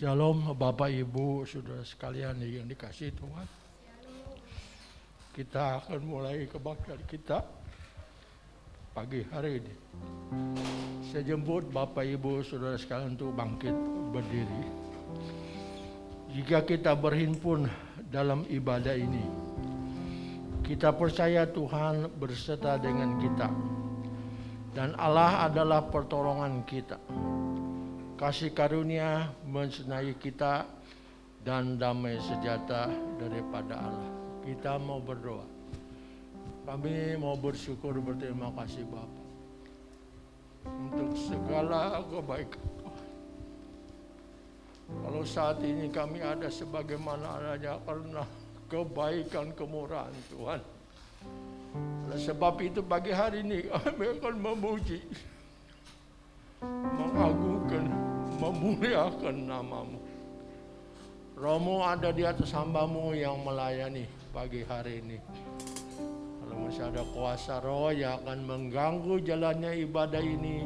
Shalom Bapak Ibu Saudara sekalian yang dikasihi Tuhan. Kita akan mulai kebaktian kita pagi hari ini. Saya jemput Bapak Ibu Saudara sekalian untuk bangkit berdiri. Jika kita berhimpun dalam ibadah ini, kita percaya Tuhan berserta dengan kita. Dan Allah adalah pertolongan kita. Kasih karunia mensenangi kita dan damai sejahtera daripada Allah. Kita mau berdoa. Kami mau bersyukur berterima kasih Bapa untuk segala kebaikan Tuhan. Kalau saat ini kami ada sebagaimana adanya karena kebaikan kemurahan Tuhan. Oleh sebab itu pagi hari ini kami akan memuji, mengagungkan, memuliakan nama-Mu. Roh-Mu ada di atas hamba-Mu yang melayani pagi hari ini. Kalau masih ada kuasa Roh yang akan mengganggu jalannya ibadah ini,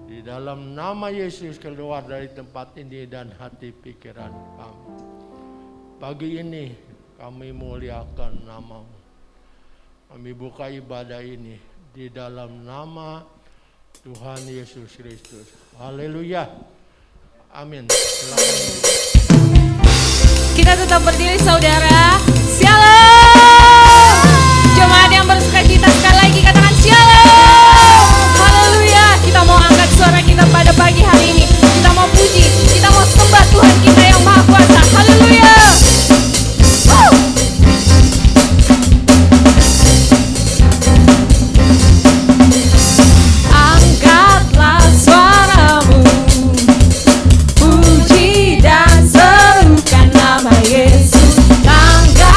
di dalam nama Yesus keluar dari tempat ini dan hati pikiran kami. Pagi ini kami muliakan nama-Mu. Kami buka ibadah ini di dalam nama Tuhan Yesus Kristus. Haleluya. Amin. Silakan. Kita tetap berdiri saudara. Shalom. Jemaat yang bersukacita sekali lagi katakan shalom. Haleluya. Kita mau angkat suara kita pada pagi hari ini. Kita mau puji, kita mau sembah Tuhan kita yang Maha Kuasa. Haleluya. Angkatlah suaramu, puji dan serukan nama Yesus. Angkat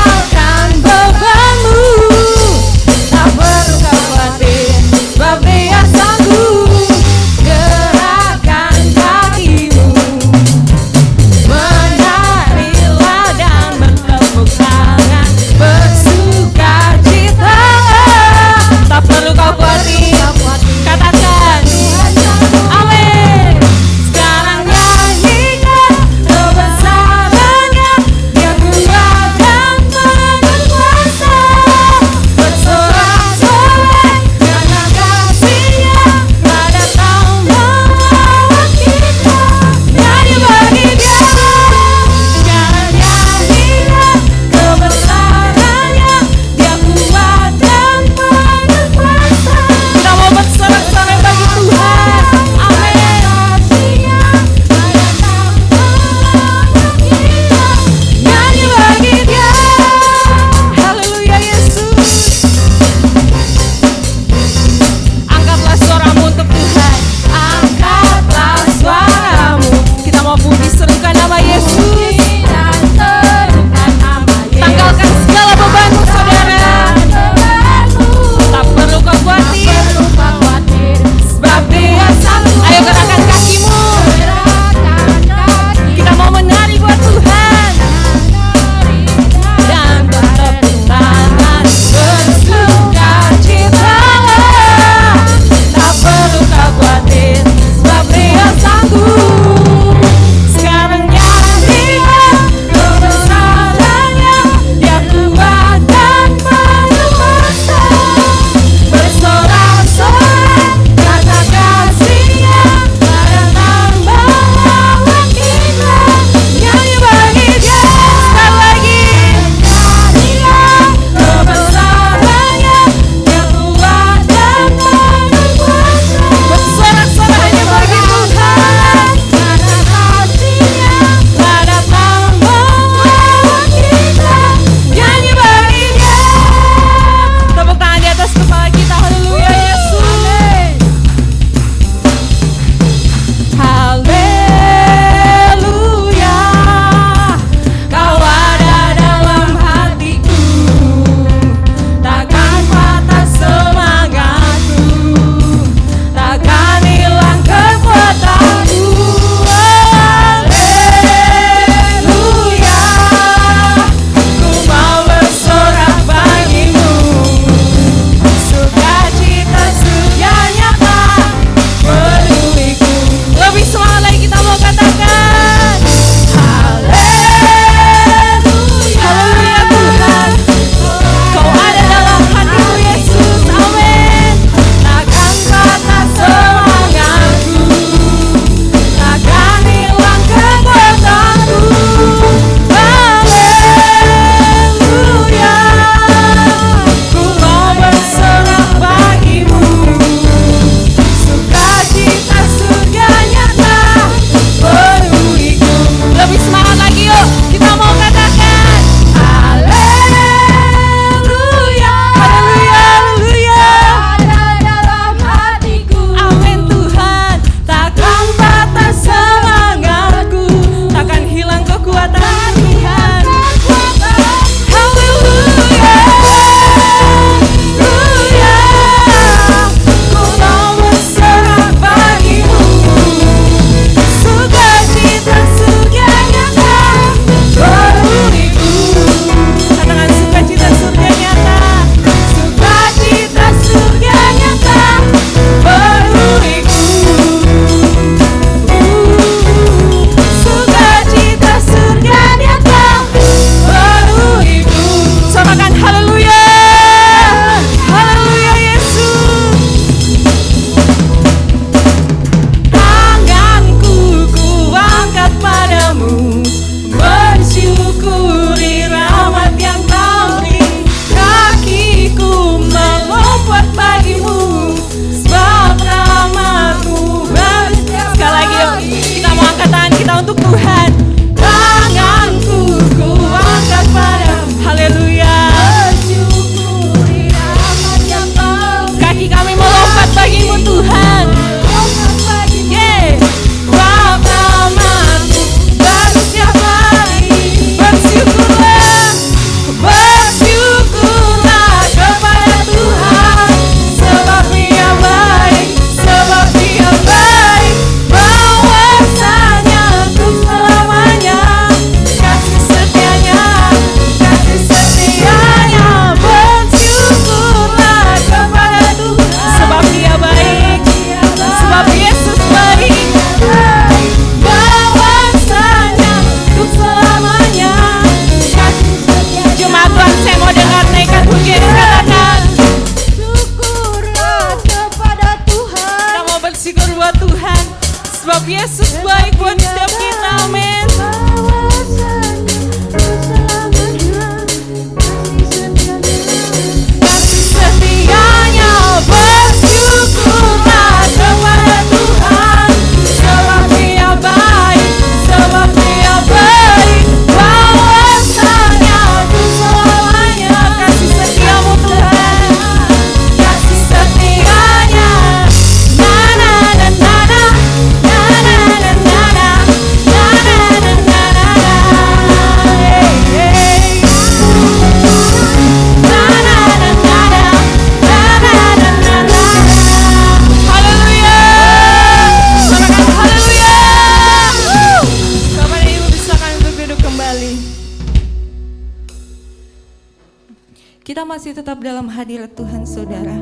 masih tetap dalam hadirat Tuhan, saudara.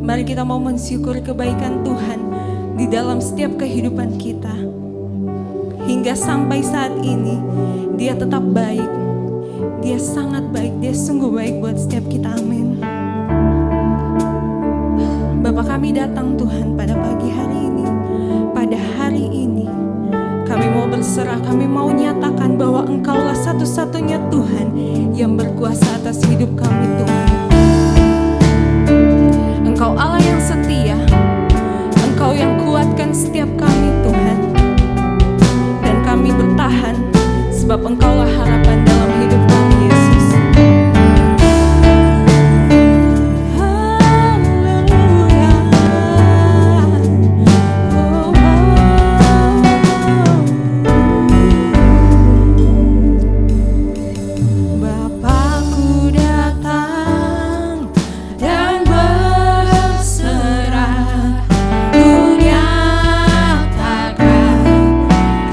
Mari kita mau mensyukuri kebaikan Tuhan di dalam setiap kehidupan kita. Hingga sampai saat ini, Dia tetap baik. Dia sangat baik, Dia sungguh baik buat setiap kita, amin. Bapa, kami datang Tuhan pada pagi hari ini. Pada hari ini, kami mau berserah, kami mau nyatakan bahwa Engkaulah satu-satunya Tuhan yang berkuasa atas hidup kami, Tuhan. Engkau Allah yang setia, Engkau yang kuatkan setiap kami, Tuhan. Dan kami bertahan, sebab Engkaulah harapan dalam hidup kami, Yesus.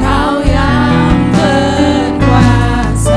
Kau yang berkuasa.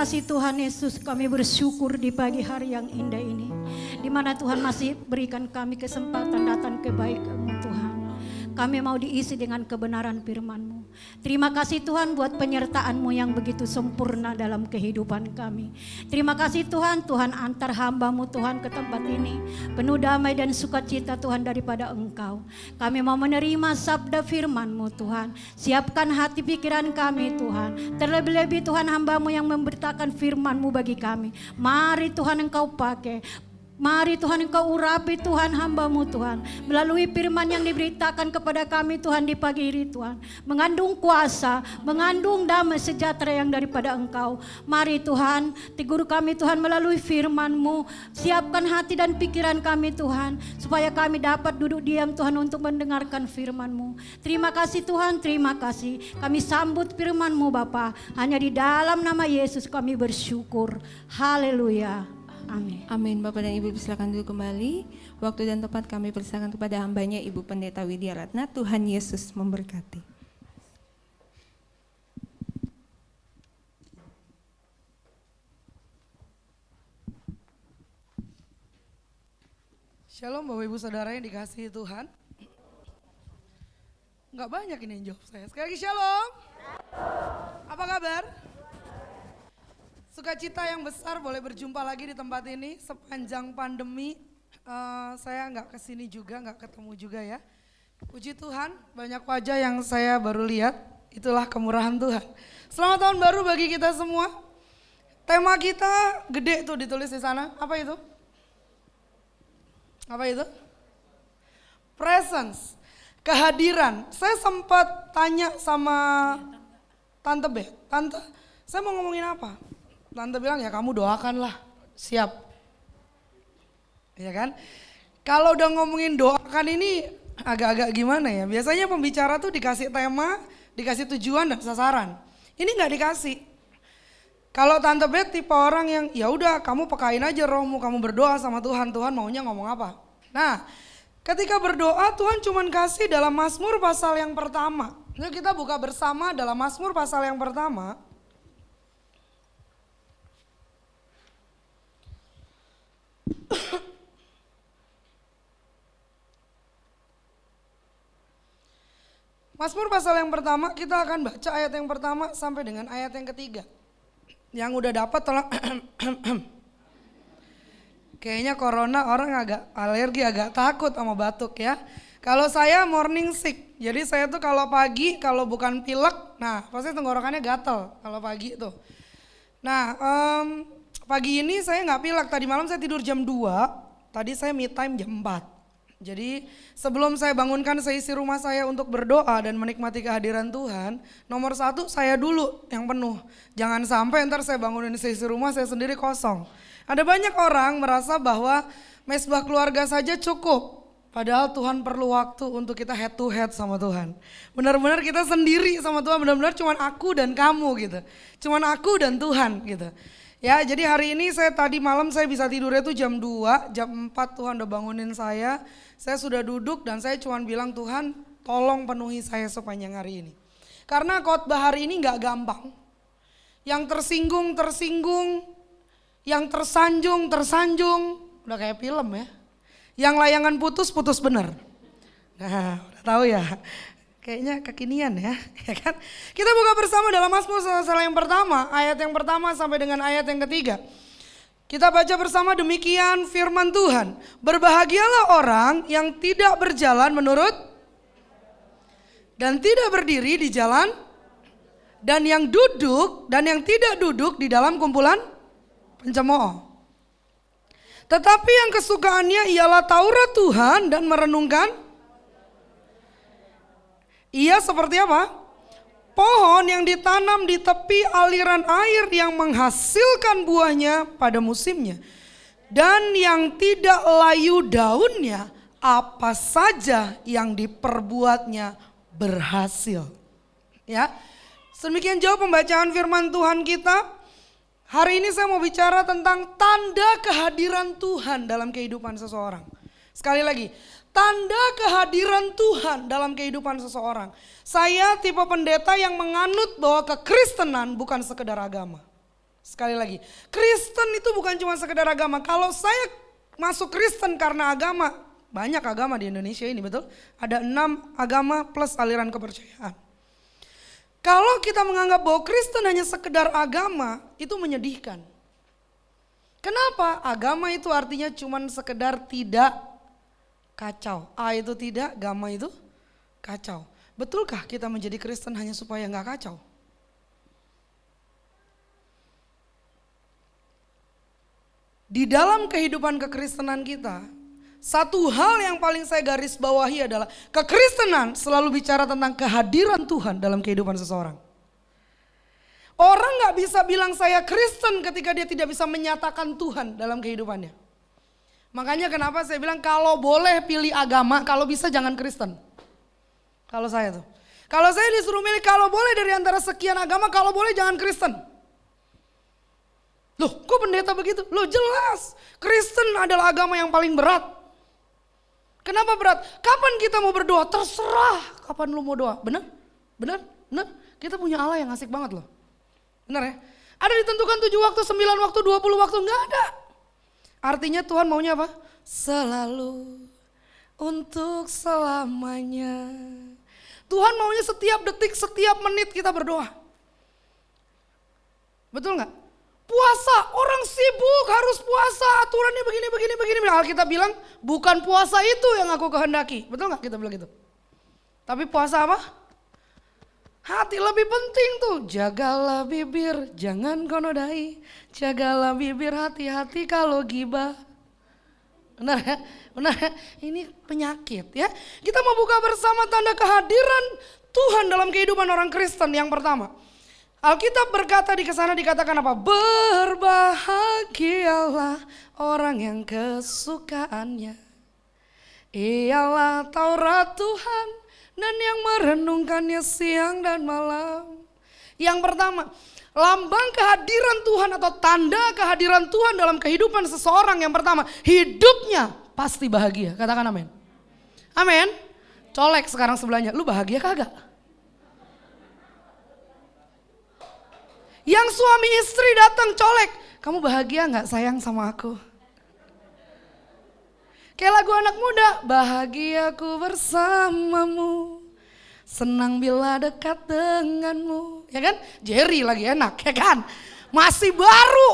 kasih Tuhan Yesus, kami bersyukur di pagi hari yang indah ini, di mana Tuhan masih berikan kami kesempatan datang ke bait-Mu Tuhan. Kami mau diisi dengan kebenaran firman-Mu. Terima kasih Tuhan buat penyertaan-Mu yang begitu sempurna dalam kehidupan kami. Terima kasih Tuhan, Tuhan antar hamba-Mu Tuhan ke tempat ini. Penuh damai dan sukacita Tuhan daripada Engkau. Kami mau menerima sabda firman-Mu Tuhan. Siapkan hati pikiran kami Tuhan. Terlebih-lebih Tuhan hamba-Mu yang memberitakan firman-Mu bagi kami. Mari Tuhan Engkau pakai. Mari Tuhan Engkau urapi Tuhan hamba-Mu Tuhan. Melalui firman yang diberitakan kepada kami Tuhan di pagi ini Tuhan. Mengandung kuasa, mengandung damai sejahtera yang daripada Engkau. Mari Tuhan, tegur kami Tuhan melalui firman-Mu. Siapkan hati dan pikiran kami Tuhan. Supaya kami dapat duduk diam Tuhan untuk mendengarkan firman-Mu. Terima kasih Tuhan, terima kasih. Kami sambut firman-Mu Bapa. Hanya di dalam nama Yesus kami bersyukur. Haleluya. Amin. Amin. Bapak dan Ibu silakan dulu kembali. Waktu dan tempat kami persilakan kepada hambanya Ibu Pendeta Widya Ratna. Tuhan Yesus memberkati. Shalom Bapak Ibu Saudara yang dikasihi Tuhan. Enggak banyak ini yang jawab saya. Sekali lagi shalom. Apa kabar? Sukacita yang besar boleh berjumpa lagi di tempat ini. Sepanjang pandemi saya nggak kesini juga, nggak ketemu juga ya. Puji Tuhan, banyak wajah yang saya baru lihat. Itulah kemurahan Tuhan. Selamat tahun baru bagi kita semua. Tema kita gede tuh ditulis di sana. Apa itu? Apa itu? Presence, kehadiran. Saya sempat tanya sama Tante B, Tante, saya mau ngomongin apa? Tante bilang ya kamu doakanlah, siap. Ya kan? Kalau udah ngomongin doakan ini agak-agak gimana ya? Biasanya pembicara tuh dikasih tema, dikasih tujuan dan sasaran. Ini nggak dikasih. Kalau Tante Bet tipe orang yang ya udah kamu pekain aja rohmu, kamu berdoa sama Tuhan, Tuhan maunya ngomong apa. Nah, ketika berdoa Tuhan cuman kasih dalam Mazmur pasal yang pertama. Yuk kita buka bersama dalam Mazmur pasal yang pertama. Mazmur pasal yang pertama kita akan baca ayat yang pertama sampai dengan ayat yang ketiga. Yang udah dapat tolong kayaknya corona orang agak alergi, agak takut sama batuk ya. Kalau saya morning sick, jadi saya tuh kalau pagi kalau bukan pilek, nah pasti tenggorokannya gatel kalau pagi tuh. Nah pagi ini saya nggak pilek, tadi malam saya tidur jam 2, tadi saya me time jam 4. Jadi sebelum saya bangunkan seisi rumah saya untuk berdoa dan menikmati kehadiran Tuhan, nomor 1 saya dulu yang penuh. Jangan sampai ntar saya bangunin seisi rumah saya sendiri kosong. Ada banyak orang merasa bahwa mesbah keluarga saja cukup. Padahal Tuhan perlu waktu untuk kita head to head sama Tuhan. Benar-benar kita sendiri sama Tuhan, benar-benar cuman aku dan kamu gitu. Cuman aku dan Tuhan gitu. Ya, jadi hari ini tadi malam saya bisa tidurnya tuh jam 2, jam 4 Tuhan udah bangunin saya. Saya sudah duduk dan saya cuma bilang Tuhan tolong penuhi saya sepanjang hari ini. Karena khotbah hari ini gak gampang. Yang tersinggung, yang tersanjung, udah kayak film ya. Yang layangan putus bener. Nah udah tahu ya. Kayaknya kekinian ya, kan? Kita buka bersama dalam Mazmur pasal yang pertama, ayat yang pertama sampai dengan ayat yang ketiga. Kita baca bersama demikian firman Tuhan. Berbahagialah orang yang tidak berjalan menurut dan tidak berdiri di jalan dan yang duduk dan yang tidak duduk di dalam kumpulan pencemooh. Tetapi yang kesukaannya ialah Taurat Tuhan dan merenungkan. Ia seperti apa? Pohon yang ditanam di tepi aliran air yang menghasilkan buahnya pada musimnya. Dan yang tidak layu daunnya, apa saja yang diperbuatnya berhasil. Ya, sedemikian jauh pembacaan firman Tuhan kita. Hari ini saya mau bicara tentang tanda kehadiran Tuhan dalam kehidupan seseorang. Sekali lagi, tanda kehadiran Tuhan dalam kehidupan seseorang. Saya tipe pendeta yang menganut bahwa kekristenan bukan sekedar agama. Sekali lagi, Kristen itu bukan cuma sekedar agama. Kalau saya masuk Kristen karena agama, banyak agama di Indonesia ini, betul? Ada 6 agama plus aliran kepercayaan. Kalau kita menganggap bahwa Kristen hanya sekedar agama, itu menyedihkan. Kenapa? Agama itu artinya cuma sekedar tidak kacau. A itu tidak, gamma itu kacau. Betulkah kita menjadi Kristen hanya supaya nggak kacau? Di dalam kehidupan kekristenan kita, satu hal yang paling saya garis bawahi adalah kekristenan selalu bicara tentang kehadiran Tuhan dalam kehidupan seseorang. Orang gak bisa bilang saya Kristen ketika dia tidak bisa menyatakan Tuhan dalam kehidupannya. Makanya kenapa saya bilang kalau boleh pilih agama, kalau bisa jangan Kristen. Kalau saya tuh. Kalau saya disuruh milih kalau boleh dari antara sekian agama, kalau boleh jangan Kristen. Loh kok pendeta begitu? Loh jelas Kristen adalah agama yang paling berat. Kenapa berat? Kapan kita mau berdoa? Terserah kapan lu mau doa. Benar? Benar? Benar? Kita punya Allah yang asik banget loh. Benar ya? Ada ditentukan 7 waktu, 9 waktu, 20 waktu? Enggak ada. Artinya Tuhan maunya apa? Selalu, untuk selamanya. Tuhan maunya setiap detik, setiap menit kita berdoa. Betul gak? Puasa, orang sibuk harus puasa, aturannya begini. Alkitab bilang bukan puasa itu yang aku kehendaki. Betul gak kita bilang gitu? Tapi puasa apa? Hati lebih penting tuh. Jagalah bibir, jangan kau nodai. Jagalah bibir, hati-hati kalau gibah. Benar ya? Benar ya? Ini penyakit ya. Kita mau buka bersama tanda kehadiran Tuhan dalam kehidupan orang Kristen yang pertama. Alkitab berkata di kesana dikatakan apa? Berbahagialah orang yang kesukaannya ialah Taurat Tuhan dan yang merenungkannya siang dan malam. Yang pertama, lambang kehadiran Tuhan atau tanda kehadiran Tuhan dalam kehidupan seseorang yang pertama, hidupnya pasti bahagia. Katakan amin. Amin. Colek sekarang sebelahnya, lu bahagia kagak? Yang suami istri datang colek, kamu bahagia gak sayang sama aku? Kayak lagu anak muda, bahagiaku bersamamu, senang bila dekat denganmu. Ya kan? Jerry lagi enak ya kan? Masih baru.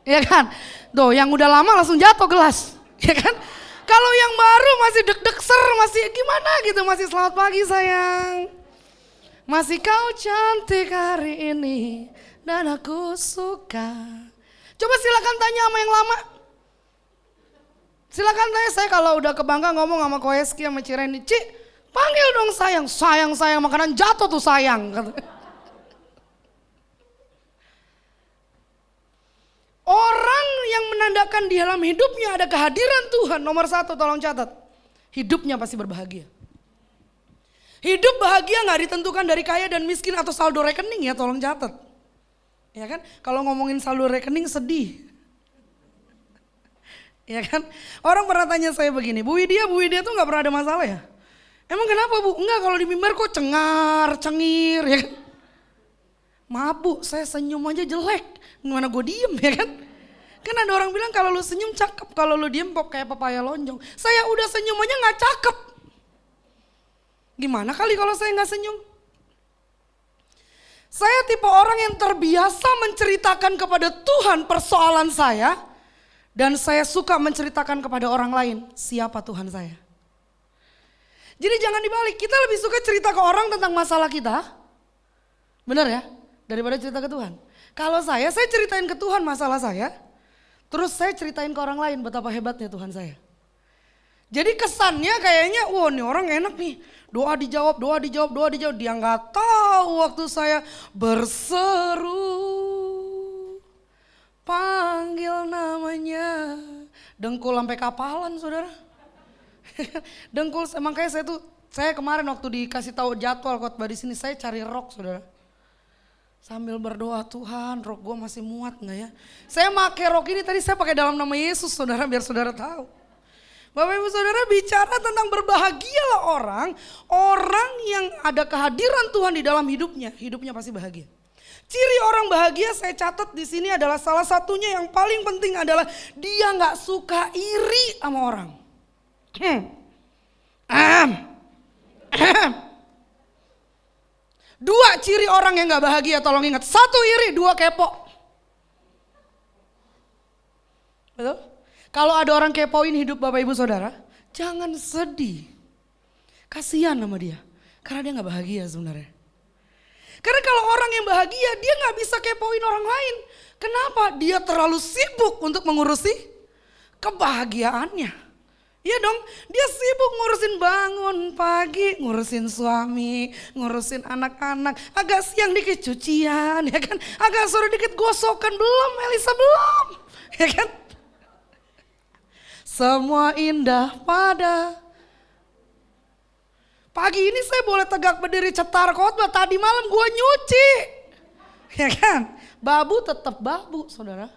Ya kan? Tuh yang udah lama langsung jatuh gelas. Ya kan? Kalau yang baru masih deg-deg masih gimana gitu, masih selamat pagi sayang. Masih kau cantik hari ini dan aku suka. Coba silakan tanya sama yang lama. Silakan tanya, saya kalau udah kebangga ngomong sama Koeski sama Cireni, Ci panggil dong sayang. Sayang makanan jatuh tuh sayang. Orang yang menandakan di dalam hidupnya ada kehadiran Tuhan, nomor 1 tolong catat. Hidupnya pasti berbahagia. Hidup bahagia gak ditentukan dari kaya dan miskin atau saldo rekening ya, tolong catat. Ya kan, kalau ngomongin saldo rekening sedih. Ya kan, orang pernah tanya saya begini, Bu Widya tuh gak pernah ada masalah ya? Emang kenapa Bu? Enggak, kalau di mimbar kok cengar, cengir ya kan. Maaf Bu, saya senyum aja jelek, gimana gue diem ya kan. Kan ada orang bilang kalau lu senyum cakep, kalau lu diem kok kayak pepaya lonjong. Saya udah senyum aja gak cakep. Gimana kali kalau saya gak senyum? Saya tipe orang yang terbiasa menceritakan kepada Tuhan persoalan saya. Dan saya suka menceritakan kepada orang lain siapa Tuhan saya. Jadi jangan dibalik, kita lebih suka cerita ke orang tentang masalah kita. Benar ya? Daripada cerita ke Tuhan. Kalau saya ceritain ke Tuhan masalah saya. Terus saya ceritain ke orang lain betapa hebatnya Tuhan saya. Jadi kesannya kayaknya, wah ini orang enak nih. Doa dijawab. Dia gak tahu waktu saya berseru, panggil namanya. Dengkul sampai kapalan saudara. Dengkul, makanya saya kemarin waktu dikasih tahu jadwal khotbah di sini, saya cari rok saudara. Sambil berdoa, Tuhan rok gue masih muat gak ya. Saya pakai rok ini tadi saya pakai dalam nama Yesus saudara, biar saudara tahu. Bapak ibu saudara, bicara tentang berbahagialah orang yang ada kehadiran Tuhan di dalam hidupnya pasti bahagia. Ciri orang bahagia saya catat di sini adalah salah satunya yang paling penting adalah dia nggak suka iri sama orang. Dua ciri orang yang nggak bahagia, tolong ingat. Satu iri, dua kepo. Betul? Kalau ada orang kepoin hidup Bapak Ibu Saudara, jangan sedih. Kasihan sama dia, karena dia nggak bahagia sebenarnya. Karena kalau orang yang bahagia, dia nggak bisa kepoin orang lain. Kenapa? Dia terlalu sibuk untuk mengurusi kebahagiaannya. Iya dong, dia sibuk ngurusin bangun pagi, ngurusin suami, ngurusin anak-anak. Agak siang dikit cucian, ya kan? Agak sore dikit gosokan, belum Elisa belum, ya kan? Semua indah pada pagi ini saya boleh tegak berdiri cetar khotbah, tadi malam gua nyuci. Ya kan? Babu tetap babu, Saudara.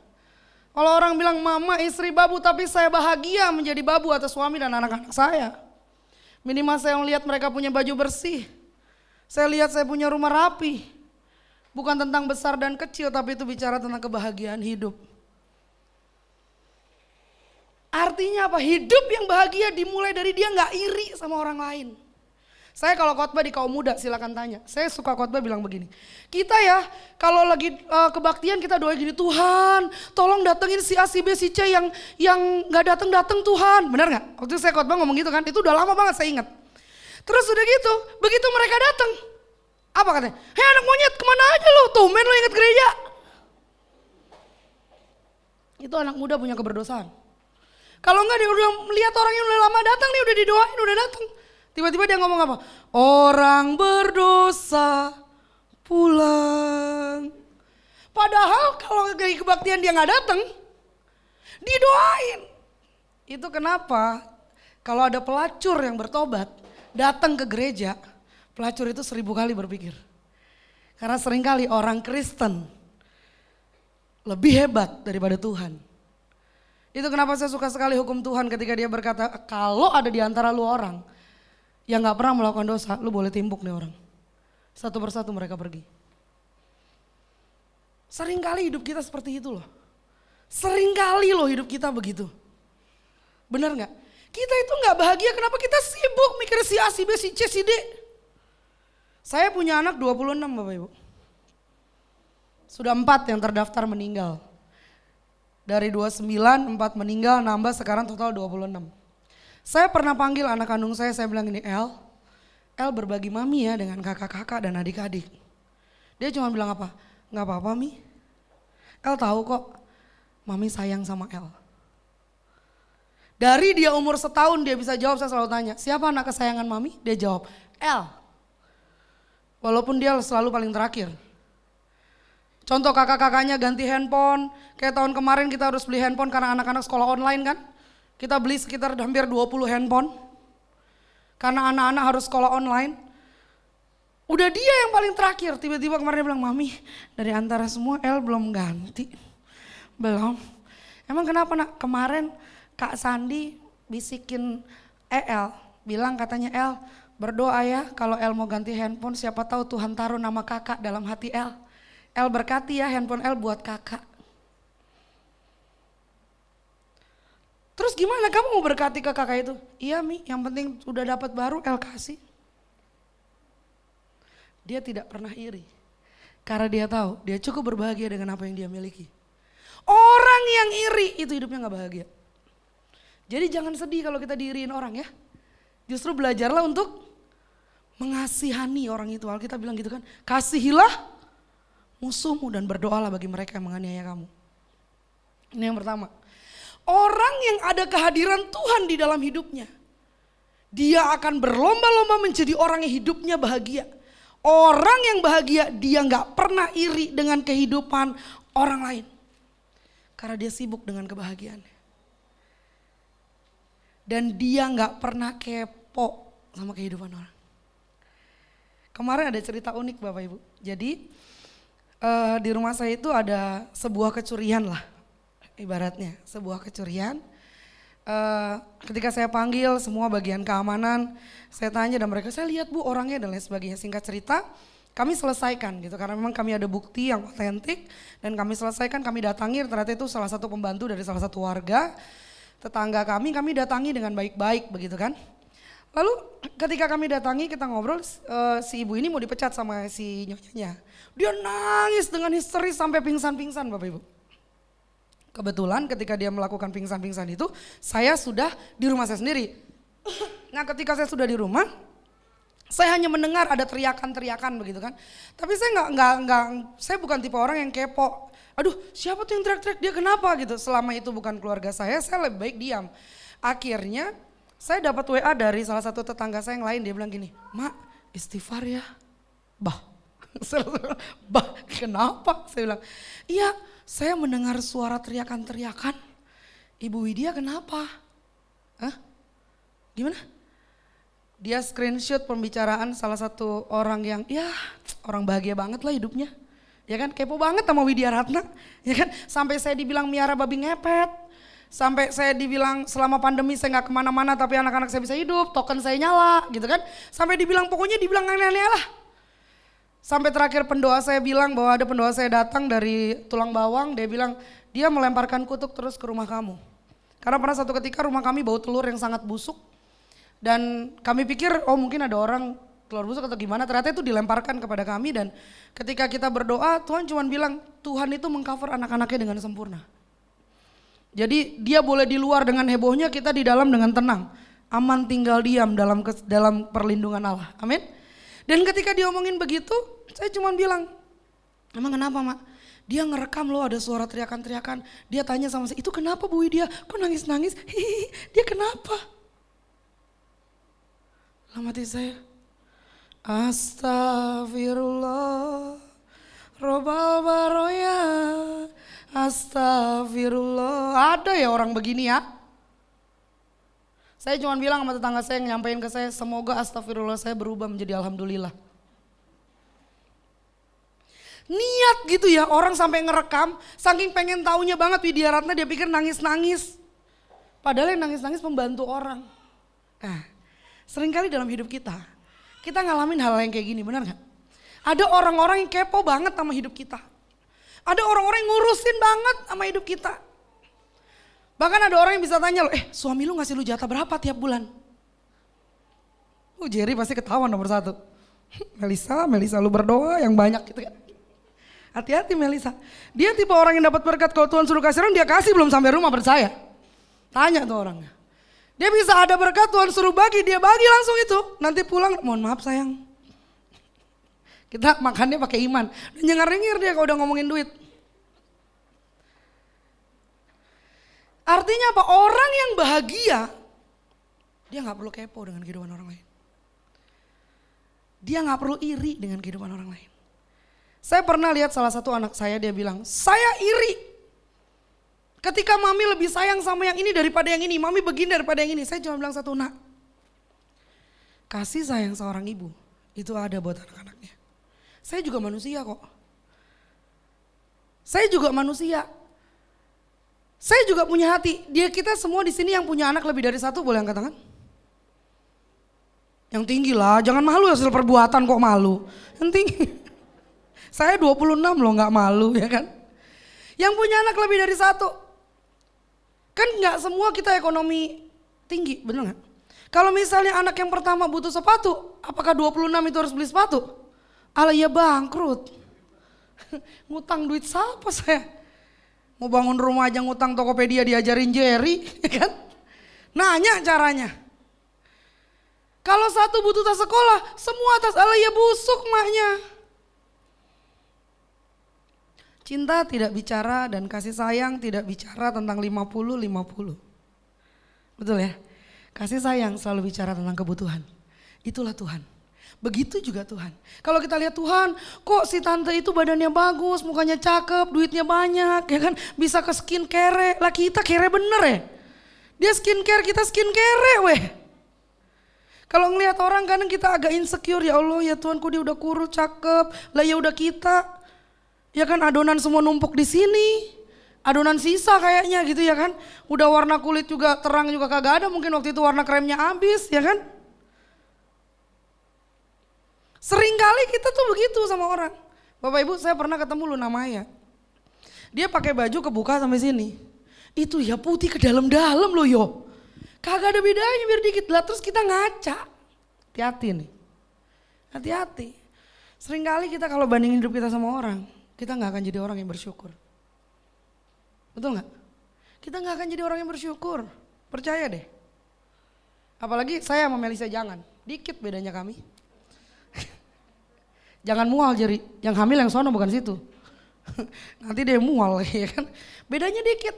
Kalau orang bilang mama istri babu, tapi saya bahagia menjadi babu atas suami dan anak-anak saya. Minimal saya melihat mereka punya baju bersih. Saya lihat saya punya rumah rapi. Bukan tentang besar dan kecil, tapi itu bicara tentang kebahagiaan hidup. Artinya apa? Hidup yang bahagia dimulai dari dia nggak iri sama orang lain. Saya kalau khotbah di kaum muda silakan tanya. Saya suka khotbah bilang begini. Kita ya kalau lagi kebaktian kita doa gini, Tuhan tolong datengin si A, si B, si C yang nggak datang Tuhan. Benar nggak? Waktu itu saya khotbah ngomong gitu kan. Itu udah lama banget saya ingat. Terus udah gitu, begitu mereka datang, apa katanya? Hei anak monyet kemana aja lo? Tumben lo inget gereja. Itu anak muda punya keberdosaan. Kalau enggak dia udah melihat orang yang udah lama datang nih, udah didoain, udah datang. Tiba-tiba dia ngomong apa? Orang berdosa pulang. Padahal kalau dari kebaktian dia nggak datang, didoain. Itu kenapa kalau ada pelacur yang bertobat, datang ke gereja, pelacur itu 1000 kali berpikir. Karena seringkali orang Kristen lebih hebat daripada Tuhan. Itu kenapa saya suka sekali hukum Tuhan ketika dia berkata, kalau ada di antara lu orang yang gak pernah melakukan dosa, lu boleh timpuk nih orang. Satu persatu mereka pergi. Seringkali hidup kita seperti itu loh. Seringkali loh hidup kita begitu. Benar gak? Kita itu gak bahagia, kenapa kita sibuk mikir si A, si B, si C, si D. Saya punya anak 26 Bapak Ibu. Sudah 4 yang terdaftar meninggal. Dari 29, 4 meninggal, nambah sekarang total 26. Saya pernah panggil anak kandung saya bilang gini, El berbagi mami ya dengan kakak-kakak dan adik-adik. Dia cuma bilang apa? Gak apa-apa Mi. El tahu kok mami sayang sama El. Dari dia umur setahun dia bisa jawab, saya selalu tanya, siapa anak kesayangan mami? Dia jawab, El. Walaupun dia selalu paling terakhir. Contoh kakak-kakaknya ganti handphone, kayak tahun kemarin kita harus beli handphone karena anak-anak sekolah online kan. Kita beli sekitar hampir 20 handphone. Karena anak-anak harus sekolah online. Udah dia yang paling terakhir, tiba-tiba kemarin dia bilang, Mami dari antara semua El belum ganti. Belum. Emang kenapa nak? Kemarin Kak Sandi bisikin El, bilang katanya El berdoa ya kalau El mau ganti handphone siapa tahu Tuhan taruh nama kakak dalam hati El. El berkati ya handphone El buat kakak. Terus gimana kamu mau berkati ke kakak itu? Iya Mi, yang penting udah dapat baru El kasih. Dia tidak pernah iri. Karena dia tahu dia cukup berbahagia dengan apa yang dia miliki. Orang yang iri itu hidupnya gak bahagia. Jadi jangan sedih kalau kita diiriin orang ya. Justru belajarlah untuk mengasihani orang itu. Alkitab bilang gitu kan, kasihilah musuhmu dan berdoalah bagi mereka yang menganiaya kamu. Ini yang pertama. Orang yang ada kehadiran Tuhan di dalam hidupnya, dia akan berlomba-lomba menjadi orang yang hidupnya bahagia. Orang yang bahagia dia gak pernah iri dengan kehidupan orang lain. Karena dia sibuk dengan kebahagiaannya. Dan dia gak pernah kepo sama kehidupan orang. Kemarin ada cerita unik Bapak Ibu. Jadi di rumah saya itu ada sebuah kecurian lah. Ibaratnya sebuah kecurian. Ketika saya panggil semua bagian keamanan, saya tanya dan mereka, saya lihat Bu orangnya dan lain sebagainya. Singkat cerita, kami selesaikan gitu, karena memang kami ada bukti yang otentik dan kami selesaikan, kami datangi, ternyata itu salah satu pembantu dari salah satu warga tetangga kami datangi dengan baik-baik begitu kan. Lalu ketika kami datangi kita ngobrol, si ibu ini mau dipecat sama si nyonyanya. Dia nangis dengan histeris sampai pingsan-pingsan Bapak Ibu. Kebetulan ketika dia melakukan pingsan-pingsan itu, saya sudah di rumah saya sendiri. Nah ketika saya sudah di rumah, saya hanya mendengar ada teriakan-teriakan begitu kan. Tapi saya saya bukan tipe orang yang kepo. Aduh siapa tuh yang teriak-teriak, dia kenapa gitu. Selama itu bukan keluarga saya lebih baik diam. Akhirnya saya dapat WA dari salah satu tetangga saya yang lain, dia bilang gini, Mak istighfar ya. Bah, bah kenapa? Saya bilang, iya saya mendengar suara teriakan-teriakan. Ibu Widya kenapa? Hah? Gimana? Dia screenshot pembicaraan salah satu orang yang ya orang bahagia banget lah hidupnya. Ya kan, kepo banget sama Widya Ratna. Ya kan, sampai saya dibilang miara babi ngepet. Sampai saya dibilang selama pandemi saya gak kemana-mana tapi anak-anak saya bisa hidup, token saya nyala gitu kan. Sampai dibilang pokoknya dibilang aneh-aneh lah. Sampai terakhir pendoa saya bilang bahwa ada pendoa saya datang dari Tulang Bawang, dia bilang dia melemparkan kutuk terus ke rumah kamu. Karena pernah satu ketika rumah kami bau telur yang sangat busuk. Dan kami pikir oh mungkin ada orang telur busuk atau gimana, ternyata itu dilemparkan kepada kami. Dan ketika kita berdoa Tuhan cuma bilang Tuhan itu mengcover anak-anaknya dengan sempurna. Jadi dia boleh di luar dengan hebohnya, kita di dalam dengan tenang. Aman tinggal diam dalam perlindungan Allah, amin. Dan ketika dia omongin begitu, saya cuma bilang, emang kenapa Mak? Dia ngerekam loh ada suara teriakan-teriakan. Dia tanya sama saya, itu kenapa Bu Widya? Kok nangis-nangis? Hihihi, dia kenapa? Dalam hati saya, Astagfirullah, Robal Baroya, Astagfirullah. Ada ya orang begini ya? Saya cuma bilang sama tetangga saya yang nyampein ke saya, semoga astagfirullah saya berubah menjadi alhamdulillah. Niat gitu ya, orang sampai ngerekam, saking pengen taunya banget Widya Ratna, dia pikir nangis-nangis. Padahal yang nangis-nangis pembantu orang. Nah, seringkali dalam hidup kita ngalamin hal yang kayak gini, benar gak? Ada orang-orang yang kepo banget sama hidup kita. Ada orang-orang yang ngurusin banget sama hidup kita. Bahkan ada orang yang bisa tanya lo, suami lu ngasih lu jatah berapa tiap bulan? Jerry pasti ketahuan nomor satu. Melisa lu berdoa yang banyak gitu kan. Hati-hati Melisa. Dia tipe orang yang dapat berkat kalau Tuhan suruh kasih orang, dia kasih belum sampai rumah percaya. Tanya tuh orangnya. Dia bisa ada berkat Tuhan suruh bagi, dia bagi langsung itu. Nanti pulang, mohon maaf sayang. Kita makannya pakai iman. Dan nyengar-nyengir dia kalau udah ngomongin duit. Artinya apa? Orang yang bahagia, dia gak perlu kepo dengan kehidupan orang lain. Dia gak perlu iri dengan kehidupan orang lain. Saya pernah lihat salah satu anak saya, dia bilang, saya iri. Ketika mami lebih sayang sama yang ini daripada yang ini, mami begini daripada yang ini. Saya cuma bilang satu, nak, kasih sayang seorang ibu, itu ada buat anak-anaknya. Saya juga manusia kok. Saya juga manusia. Saya juga punya hati. Kita semua di sini yang punya anak lebih dari satu boleh angkat tangan? Yang tinggi lah, jangan malu hasil perbuatan kok malu. Yang tinggi. Saya 26 loh gak malu ya kan. Yang punya anak lebih dari satu. Kan gak semua kita ekonomi tinggi, bener gak? Kalau misalnya anak yang pertama butuh sepatu, apakah 26 itu harus beli sepatu? Alah ya bangkrut. Ngutang duit siapa saya? Mau bangun rumah aja ngutang Tokopedia diajarin Jerry, kan? Nanya caranya. Kalau satu butuh tas sekolah, semua tas, alah ya busuk maknya. Cinta tidak bicara dan kasih sayang tidak bicara tentang 50-50. Betul ya? Kasih sayang selalu bicara tentang kebutuhan. Itulah Tuhan. Begitu juga Tuhan. Kalau kita lihat Tuhan, kok si tante itu badannya bagus, mukanya cakep, duitnya banyak, ya kan? Bisa ke skincare, lah kita kere bener ya. Dia skincare, kita skincare weh. Kalau ngelihat orang kadang kita agak insecure, ya Allah ya Tuhan kok dia udah kurus, cakep, lah ya udah kita. Ya kan adonan semua numpuk di sini. Adonan sisa kayaknya gitu ya kan. Udah warna kulit juga terang juga kagak ada, mungkin waktu itu warna kremnya habis ya kan. Seringkali kita tuh begitu sama orang. Bapak Ibu, saya pernah ketemu Luna Maya. Dia pakai baju kebuka sampai sini. Itu ya putih ke dalam-dalam loh yo. Kagak ada bedanya biar dikit lah, terus kita ngaca. Hati-hati nih. Hati-hati. Seringkali kita kalau bandingin hidup kita sama orang, kita gak akan jadi orang yang bersyukur. Betul gak? Kita gak akan jadi orang yang bersyukur. Percaya deh. Apalagi saya sama Melisa jangan. Dikit bedanya kami. Jangan mual jadi. Yang hamil yang sono bukan situ. Nanti dia mual ya kan. Bedanya dikit.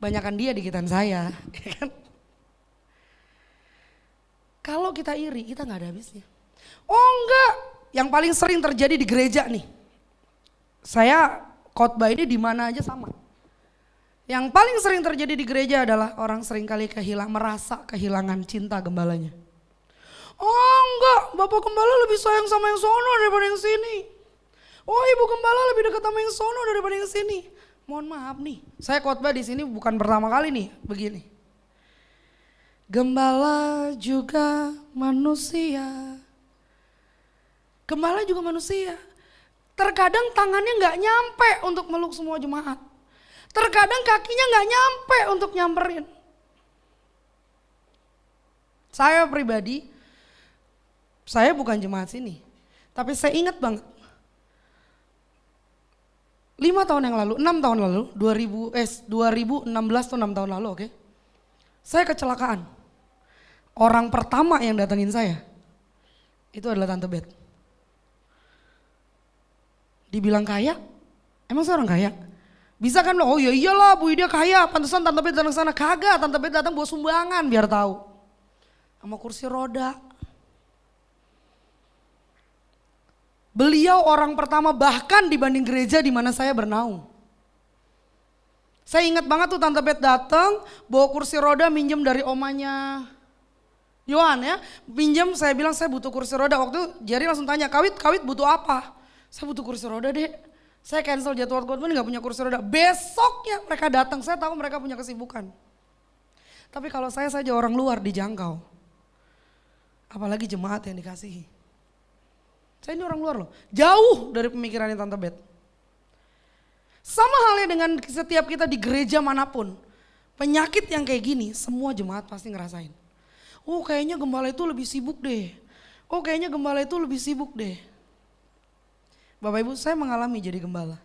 Banyakan dia dikitan saya. Ya kan? Kalau kita iri kita gak ada habisnya. Oh enggak. Yang paling sering terjadi di gereja nih. Saya khotbah ini di mana aja sama. Yang paling sering terjadi di gereja adalah orang seringkali merasa kehilangan cinta gembalanya. Oh enggak, Bapak Gembala lebih sayang sama yang sono daripada yang sini. Oh Ibu Gembala lebih dekat sama yang sono daripada yang sini. Mohon maaf nih, saya khotbah di sini bukan pertama kali nih begini. Gembala juga manusia. Gembala juga manusia. Terkadang tangannya nggak nyampe untuk meluk semua jemaat. Terkadang kakinya nggak nyampe untuk nyamperin. Saya pribadi, saya bukan jemaat sini. Tapi saya ingat banget. 5 tahun yang lalu, 6 tahun lalu, 2016 atau 6 tahun lalu, oke. Saya kecelakaan. Orang pertama yang datengin saya, itu adalah Tante Bet. Dibilang kaya, emang saya orang kaya? Bisa kan, oh ya iyalah Bu Ida kaya, pantesan Tante Bet datang sana. Kagak, Tante Bet datang bawa sumbangan biar tahu. Sama kursi roda. Beliau orang pertama bahkan dibanding gereja di mana saya bernaung. Saya ingat banget tuh Tante Bet datang, bawa kursi roda minjem dari omanya Yohan ya. Minjem, saya bilang saya butuh kursi roda. Waktu itu Jerry langsung tanya, kawit butuh apa? Saya butuh kursi roda deh. Saya cancel jadwal khotbah gak punya kursi roda. Besoknya mereka datang, saya tahu mereka punya kesibukan. Tapi kalau saya saja orang luar dijangkau. Apalagi jemaat yang dikasihi. Saya ini orang luar loh, jauh dari pemikirannya Tante Bet. Sama halnya dengan setiap kita di gereja manapun. Penyakit yang kayak gini semua jemaat pasti ngerasain. Oh kayaknya gembala itu lebih sibuk deh. Oh kayaknya gembala itu lebih sibuk deh. Bapak Ibu, saya mengalami jadi gembala.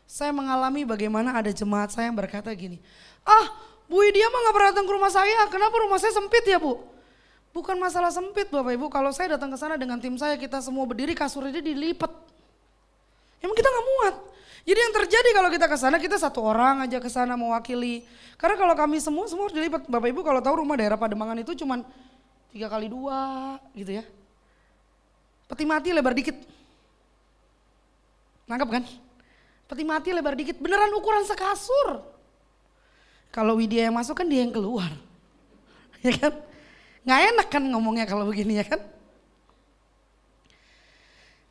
Saya mengalami bagaimana ada jemaat saya yang berkata gini, Bu Idia mah gak pernah datang ke rumah saya, kenapa rumah saya sempit ya Bu? Bukan masalah sempit Bapak Ibu, kalau saya datang ke sana dengan tim saya, kita semua berdiri, kasurnya dilipat. Emang kita gak muat. Jadi yang terjadi kalau kita ke sana, kita satu orang aja ke sana mewakili. Karena kalau kami semua harus dilipat. Bapak Ibu kalau tahu rumah daerah Pademangan itu cuman 3x2 gitu ya. Peti mati lebar dikit. Nangkep kan? Peti mati lebar dikit, beneran ukuran sekasur. Kalau Widya yang masuk kan dia yang keluar. Ya kan? Nggak enak kan ngomongnya kalau begini ya kan?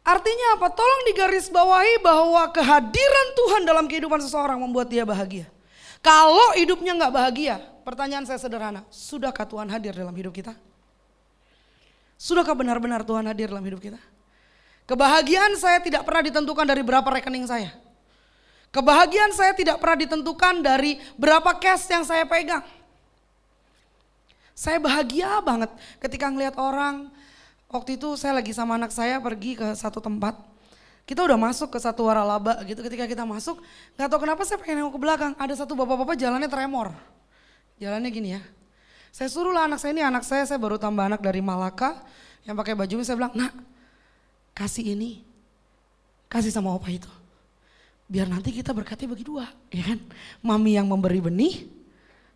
Artinya apa? Tolong digarisbawahi bahwa kehadiran Tuhan dalam kehidupan seseorang membuat dia bahagia. Kalau hidupnya nggak bahagia, pertanyaan saya sederhana, sudahkah Tuhan hadir dalam hidup kita? Sudahkah benar-benar Tuhan hadir dalam hidup kita? Kebahagiaan saya tidak pernah ditentukan dari berapa rekening saya. Kebahagiaan saya tidak pernah ditentukan dari berapa cash yang saya pegang. Saya bahagia banget ketika ngelihat orang. Waktu itu saya lagi sama anak saya pergi ke satu tempat. Kita udah masuk ke satu waralaba gitu. Ketika kita masuk, gak tahu kenapa saya pengen nengok ke belakang. Ada satu bapak-bapak jalannya tremor. Jalannya gini ya. Saya suruhlah anak saya, ini anak saya baru tambah anak dari Malaka. Yang pakai baju ini, saya bilang, nak kasih ini. Kasih sama opa itu. Biar nanti kita berkatnya bagi dua. Ya kan? Mami yang memberi benih,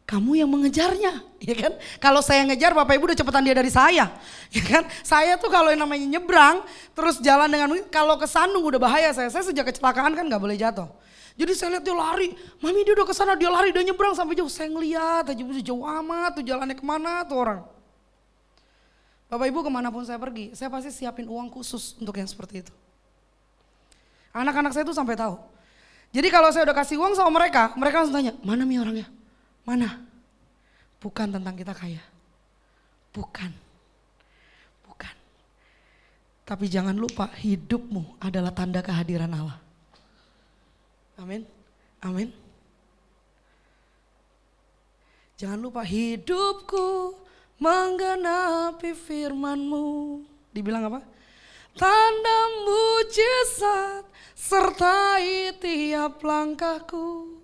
kamu yang mengejarnya, ya kan? Kalau saya ngejar, Bapak Ibu udah cepetan dia dari saya, ya kan? Saya tuh kalau yang namanya nyebrang, terus jalan dengan, kalau ke Sandung udah bahaya saya sejak kecelakaan kan nggak boleh jatuh. Jadi saya lihat dia lari, Mami dia udah kesana, dia lari, dia nyebrang sampai jauh. Saya ngeliat aja jauh amat tuh jalannya kemana tuh orang. Bapak Ibu kemanapun saya pergi, saya pasti siapin uang khusus untuk yang seperti itu. Anak-anak saya tuh sampai tahu. Jadi kalau saya udah kasih uang sama mereka, mereka langsung tanya, mana Mi orangnya? Mana? Bukan tentang kita kaya. Bukan. Tapi jangan lupa hidupmu adalah tanda kehadiran Allah. Amin. Amin. Jangan lupa hidupku menggenapi firman-Mu. Dibilang apa? Tanda mujizat sertai tiap langkahku.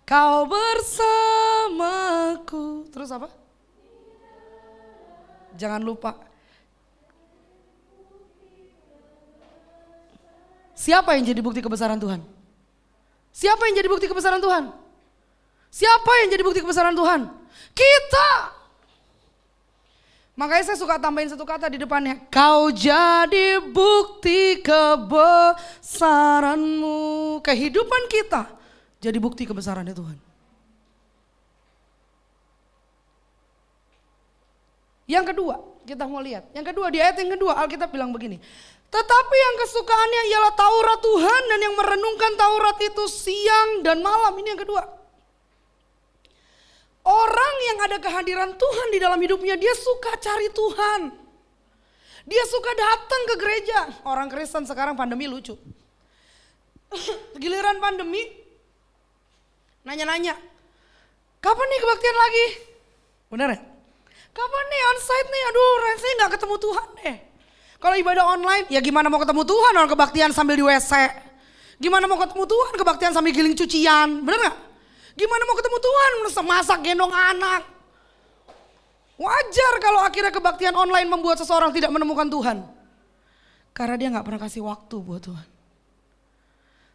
Kau bersamaku. Terus apa? Jangan lupa. Siapa yang jadi bukti kebesaran Tuhan? Siapa yang jadi bukti kebesaran Tuhan? Siapa yang jadi bukti kebesaran Tuhan? Kita. Makanya saya suka tambahin satu kata di depannya. Kau jadi bukti kebesaran-Mu. Kehidupan kita jadi bukti kebesarannya Tuhan. Yang kedua, kita mau lihat. Yang kedua, di ayat yang kedua Alkitab bilang begini. Tetapi yang kesukaannya ialah Taurat Tuhan dan yang merenungkan Taurat itu siang dan malam. Ini yang kedua. Orang yang ada kehadiran Tuhan di dalam hidupnya, dia suka cari Tuhan. Dia suka datang ke gereja. Orang Kristen sekarang pandemi lucu. Giliran pandemi, nanya-nanya, kapan nih kebaktian lagi? Bener ya? Kapan nih onsite nih? Aduh, saya gak ketemu Tuhan deh. Kalau ibadah online, ya gimana mau ketemu Tuhan orang kebaktian sambil di WC? Gimana mau ketemu Tuhan kebaktian sambil giling cucian? Bener gak? Gimana mau ketemu Tuhan masak gendong anak? Wajar kalau akhirnya kebaktian online membuat seseorang tidak menemukan Tuhan. Karena dia gak pernah kasih waktu buat Tuhan.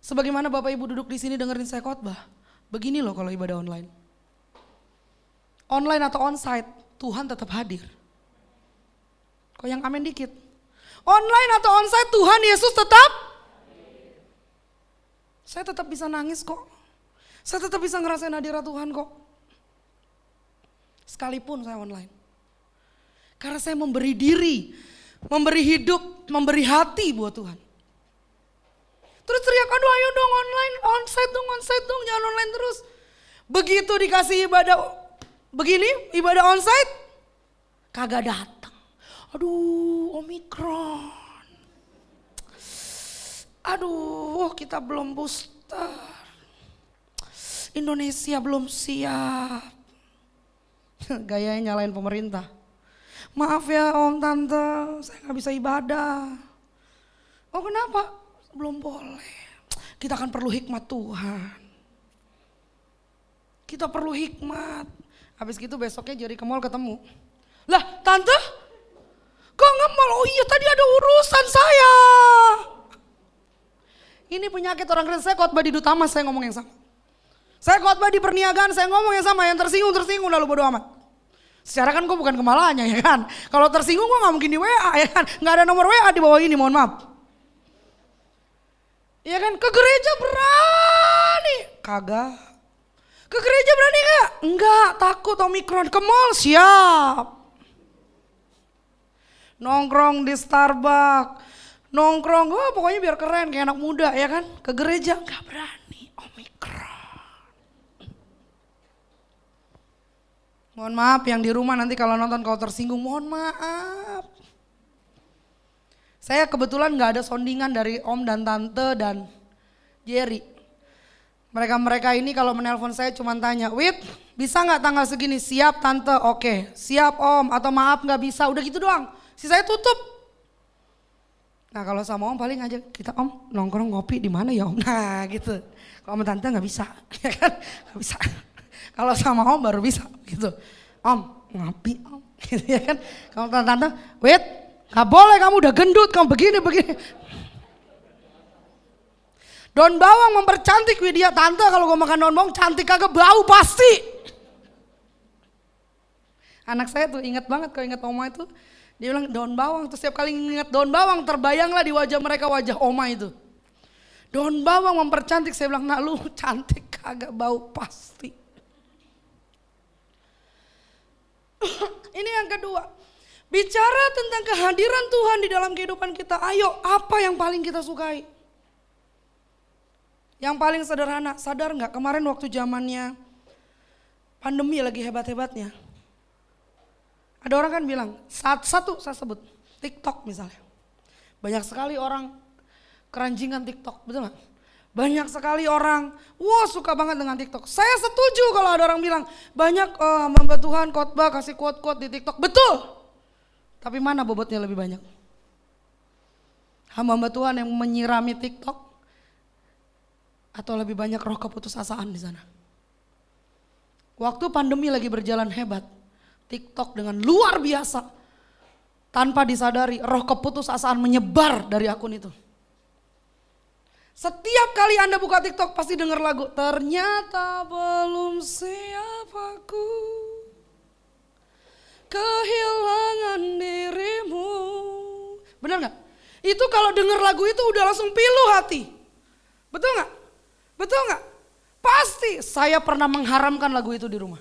Sebagaimana Bapak Ibu duduk di sini dengerin saya khotbah. Begini loh kalau ibadah online. Online atau onsite, Tuhan tetap hadir. Kok yang amin dikit? Online atau onsite Tuhan Yesus tetap. Saya tetap bisa nangis kok. Saya tetap bisa ngerasain hadirat Tuhan kok. Sekalipun saya online. Karena saya memberi diri, memberi hidup, memberi hati buat Tuhan. Terus teriak, aduh ayo dong online, onsite dong, jangan online terus. Begitu dikasih ibadah begini, ibadah onsite, kagak datang. Aduh, Omikron. Aduh, kita belum booster. Indonesia belum siap. Gayanya nyalain pemerintah. Maaf ya om, tante, saya gak bisa ibadah. Oh kenapa? Belum boleh. Kita akan perlu hikmat Tuhan. Kita perlu hikmat. Habis gitu besoknya jadi ke mall ketemu. Lah tante, kok nge-mall? Oh iya tadi ada urusan saya. Ini penyakit orang Kristen. Saya khotbah di Duta Mas, saya ngomong yang sama. Saya khotbah di perniagaan, saya ngomong yang sama. Yang tersinggung lalu bodo amat. Secara kan gue bukan kepalanya ya kan. Kalau tersinggung gue gak mungkin di WA ya kan. Gak ada nomor WA di bawah ini, mohon maaf. Ya kan, ke gereja berani. Kagak. Ke gereja berani gak? Enggak, takut Omikron. Ke mall siap. Nongkrong di Starbucks. Nongkrong, pokoknya biar keren kayak anak muda ya kan. Ke gereja gak berani, Omikron. Mohon maaf yang di rumah nanti kalau nonton kalau tersinggung, mohon maaf. Saya kebetulan gak ada soundingan dari om dan tante dan Jerry. Mereka ini kalau menelpon saya cuma tanya, Wit bisa gak tanggal segini? Siap tante, oke. Siap om, atau maaf gak bisa, udah gitu doang. Sisanya tutup. Nah kalau sama om paling aja kita om nongkrong ngopi di mana ya om? Nah gitu. Kalau sama tante gak bisa, ya kan? Gak bisa. Kalau sama om baru bisa gitu. Om ngopi om, gitu ya kan? Kalau tante, Wit gak boleh kamu udah gendut, kamu begini. Daun bawang mempercantik Widya. Tante kalau gue makan daun bawang cantik kagak bau pasti. Anak saya tuh ingat banget kalau ingat oma itu. Dia bilang daun bawang, terus setiap kali ingat daun bawang terbayanglah di wajah mereka wajah oma itu. Daun bawang mempercantik, saya bilang nak lu cantik kagak bau pasti. Ini yang kedua. Bicara tentang kehadiran Tuhan di dalam kehidupan kita. Ayo, apa yang paling kita sukai? Yang paling sederhana, sadar gak kemarin waktu zamannya pandemi lagi hebat-hebatnya. Ada orang kan bilang, satu saya sebut, TikTok misalnya. Banyak sekali orang keranjingan TikTok, betul gak? Banyak sekali orang, wah suka banget dengan TikTok. Saya setuju kalau ada orang bilang, banyak hamba Tuhan khotbah kasih quote-quote di TikTok. Betul, tapi mana bobotnya lebih banyak? Hamba Tuhan yang menyirami TikTok atau lebih banyak roh keputusasaan di sana? Waktu pandemi lagi berjalan hebat, TikTok dengan luar biasa, tanpa disadari roh keputusasaan menyebar dari akun itu. Setiap kali Anda buka TikTok pasti dengar lagu, ternyata belum siap aku kehilangan dirimu. Benar gak? Itu kalau dengar lagu itu udah langsung pilu hati. Betul gak? Betul gak? Pasti saya pernah mengharamkan lagu itu di rumah.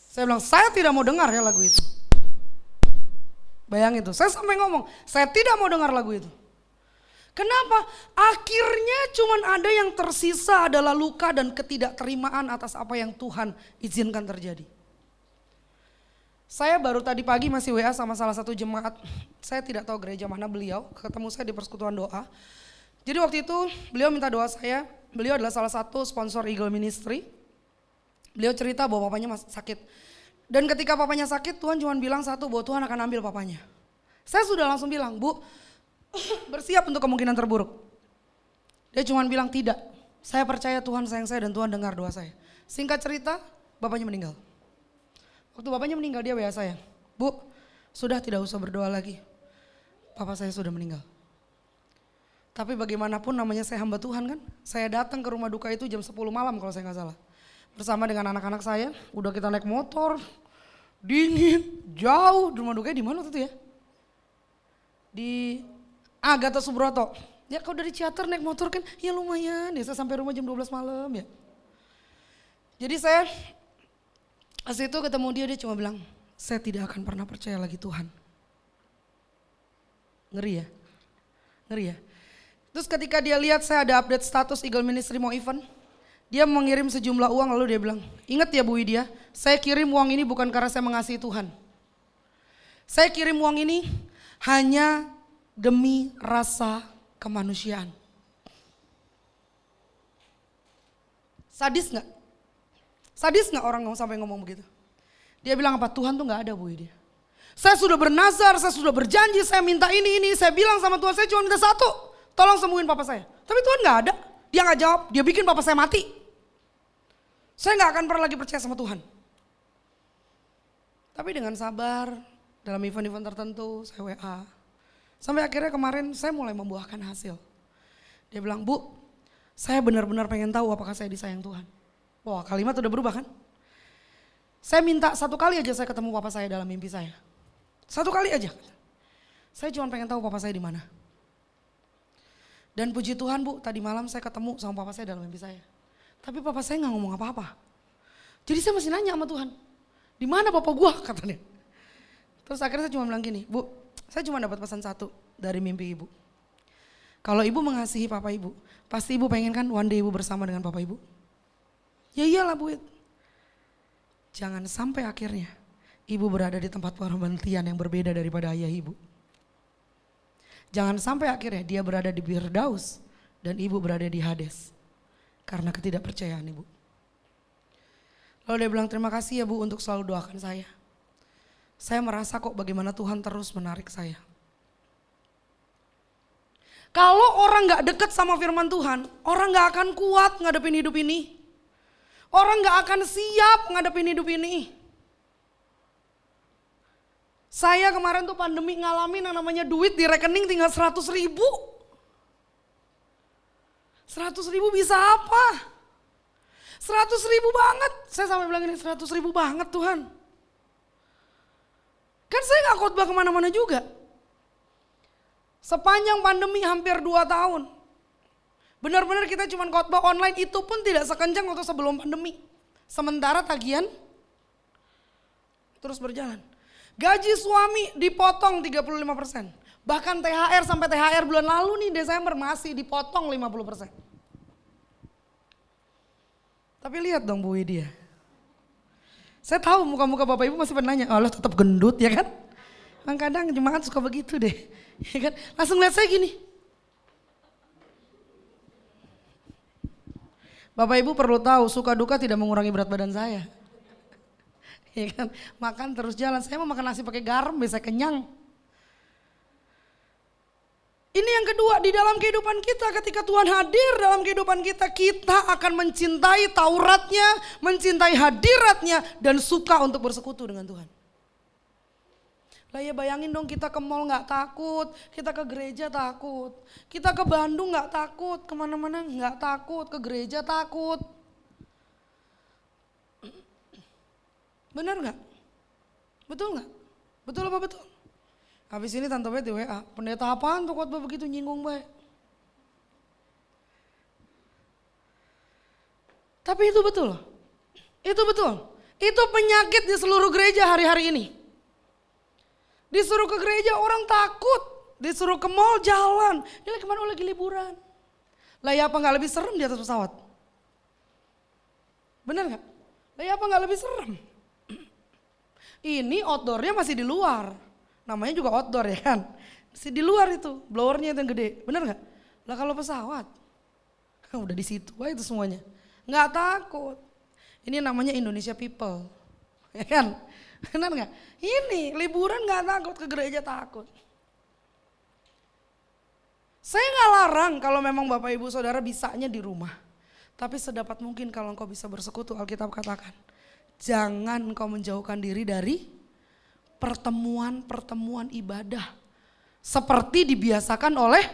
Saya bilang, saya tidak mau dengar ya lagu itu. Bayangin tuh, saya sampai ngomong, saya tidak mau dengar lagu itu. Kenapa? Akhirnya cuman ada yang tersisa adalah luka dan ketidakterimaan atas apa yang Tuhan izinkan terjadi. Saya baru tadi pagi masih WA sama salah satu jemaat. Saya tidak tahu gereja mana beliau, ketemu saya di persekutuan doa. Jadi waktu itu beliau minta doa saya, beliau adalah salah satu sponsor Eagle Ministry. Beliau cerita bahwa papanya sakit. Dan ketika papanya sakit, Tuhan cuma bilang satu, bahwa Tuhan akan ambil papanya. Saya sudah langsung bilang, Bu, bersiap untuk kemungkinan terburuk. Dia cuma bilang tidak, saya percaya Tuhan sayang saya dan Tuhan dengar doa saya. Singkat cerita, bapaknya meninggal. Waktu bapaknya meninggal dia WA saya, Bu, sudah tidak usah berdoa lagi, papa saya sudah meninggal. Tapi bagaimanapun namanya saya hamba Tuhan kan, saya datang ke rumah duka itu jam 10 malam kalau saya gak salah. Bersama dengan anak-anak saya, udah kita naik motor, dingin, jauh, rumah dukanya di mana tuh ya? Di Gatot Subroto. Ya kalau dari Ciater naik motor kan ya lumayan ya, saya sampai rumah jam 12 malam ya. Jadi saya pas itu ketemu dia cuma bilang, saya tidak akan pernah percaya lagi Tuhan. Ngeri ya? Ngeri ya? Terus ketika dia lihat saya ada update status Eagle Ministry mau event, dia mengirim sejumlah uang lalu dia bilang, ingat ya Bu Widya, saya kirim uang ini bukan karena saya mengasihi Tuhan. Saya kirim uang ini hanya demi rasa kemanusiaan. Sadis gak? Sadis gak orang sampai ngomong begitu? Dia bilang apa? Tuhan tuh gak ada Bu Widya. Saya sudah bernazar, saya sudah berjanji, saya minta ini. Saya bilang sama Tuhan, saya cuma minta satu. Tolong sembuhin papa saya. Tapi Tuhan gak ada. Dia gak jawab, dia bikin papa saya mati. Saya gak akan pernah lagi percaya sama Tuhan. Tapi dengan sabar, dalam event-event tertentu, saya WA. Sampai akhirnya kemarin saya mulai membuahkan hasil. Dia bilang, Bu, saya benar-benar pengen tahu apakah saya disayang Tuhan. Wah, kalimat udah berubah kan? Saya minta satu kali aja saya ketemu papa saya dalam mimpi saya. Satu kali aja. Saya cuma pengen tahu papa saya di mana. Dan puji Tuhan Bu, tadi malam saya ketemu sama papa saya dalam mimpi saya. Tapi papa saya gak ngomong apa-apa. Jadi saya masih nanya sama Tuhan, di mana papa gua katanya. Terus akhirnya saya cuma bilang gini, Bu, saya cuma dapat pesan satu dari mimpi ibu. Kalau ibu mengasihi papa ibu, pasti ibu pengen kan one day ibu bersama dengan papa ibu? Ya iyalah Bu. Jangan sampai akhirnya ibu berada di tempat perhentian yang berbeda daripada ayah ibu. Jangan sampai akhirnya dia berada di Firdaus dan ibu berada di Hades. Karena ketidakpercayaan ibu. Lalu dia bilang terima kasih ya Bu untuk selalu doakan saya. Saya merasa kok bagaimana Tuhan terus menarik saya. Kalau orang gak deket sama firman Tuhan, orang gak akan kuat ngadepin hidup ini. Orang gak akan siap ngadepin hidup ini. Saya kemarin tuh pandemi ngalamin yang namanya duit di rekening tinggal 100 ribu. 100 ribu bisa apa? 100 ribu banget. Saya sampai bilang ini 100 ribu banget Tuhan. Kan saya gak khotbah kemana-mana juga. Sepanjang pandemi hampir 2 tahun. Benar-benar kita cuma khotbah online, itu pun tidak sekencang waktu sebelum pandemi. Sementara tagihan terus berjalan. Gaji suami dipotong 35%. Bahkan THR sampai THR bulan lalu nih Desember masih dipotong 50%. Tapi lihat dong Bu Widya. Saya tahu muka-muka Bapak Ibu masih pernah nanya, Allah tetap gendut ya kan? Kadang jemaat suka begitu deh. Ya kan? Langsung lihat saya gini. Bapak Ibu perlu tahu, suka duka tidak mengurangi berat badan saya. Ya kan? Makan terus jalan. Saya mau makan nasi pakai garam, bisa kenyang. Ini yang kedua, di dalam kehidupan kita, ketika Tuhan hadir dalam kehidupan kita, kita akan mencintai Tauratnya, mencintai hadiratnya, dan suka untuk bersekutu dengan Tuhan. Lah ya bayangin dong, kita ke mall gak takut, kita ke gereja takut, kita ke Bandung gak takut, kemana-mana gak takut, ke gereja takut. Benar gak? Betul gak? Betul apa betul? Habis ini Tante Bet di WA, pendeta apaan tuh khotbah begitu nyinggung baik. Tapi itu betul. Itu betul. Itu penyakit di seluruh gereja hari-hari ini. Disuruh ke gereja orang takut, disuruh ke mall jalan. Ini kemana lagi liburan? Lah ya apa gak lebih serem di atas pesawat? Benar gak? Lah ya apa gak lebih serem? Ini outdoornya masih di luar. Namanya juga outdoor ya kan. Masih di luar itu, blowernya itu yang gede. Benar gak? Lah kalau pesawat, udah di situ aja itu semuanya. Gak takut. Ini namanya Indonesia people. Ya kan? Benar gak? Ini liburan gak takut, ke gereja takut. Saya gak larang kalau memang Bapak Ibu Saudara bisanya di rumah. Tapi sedapat mungkin kalau engkau bisa bersekutu, Alkitab katakan, jangan engkau menjauhkan diri dari pertemuan-pertemuan ibadah. Seperti dibiasakan oleh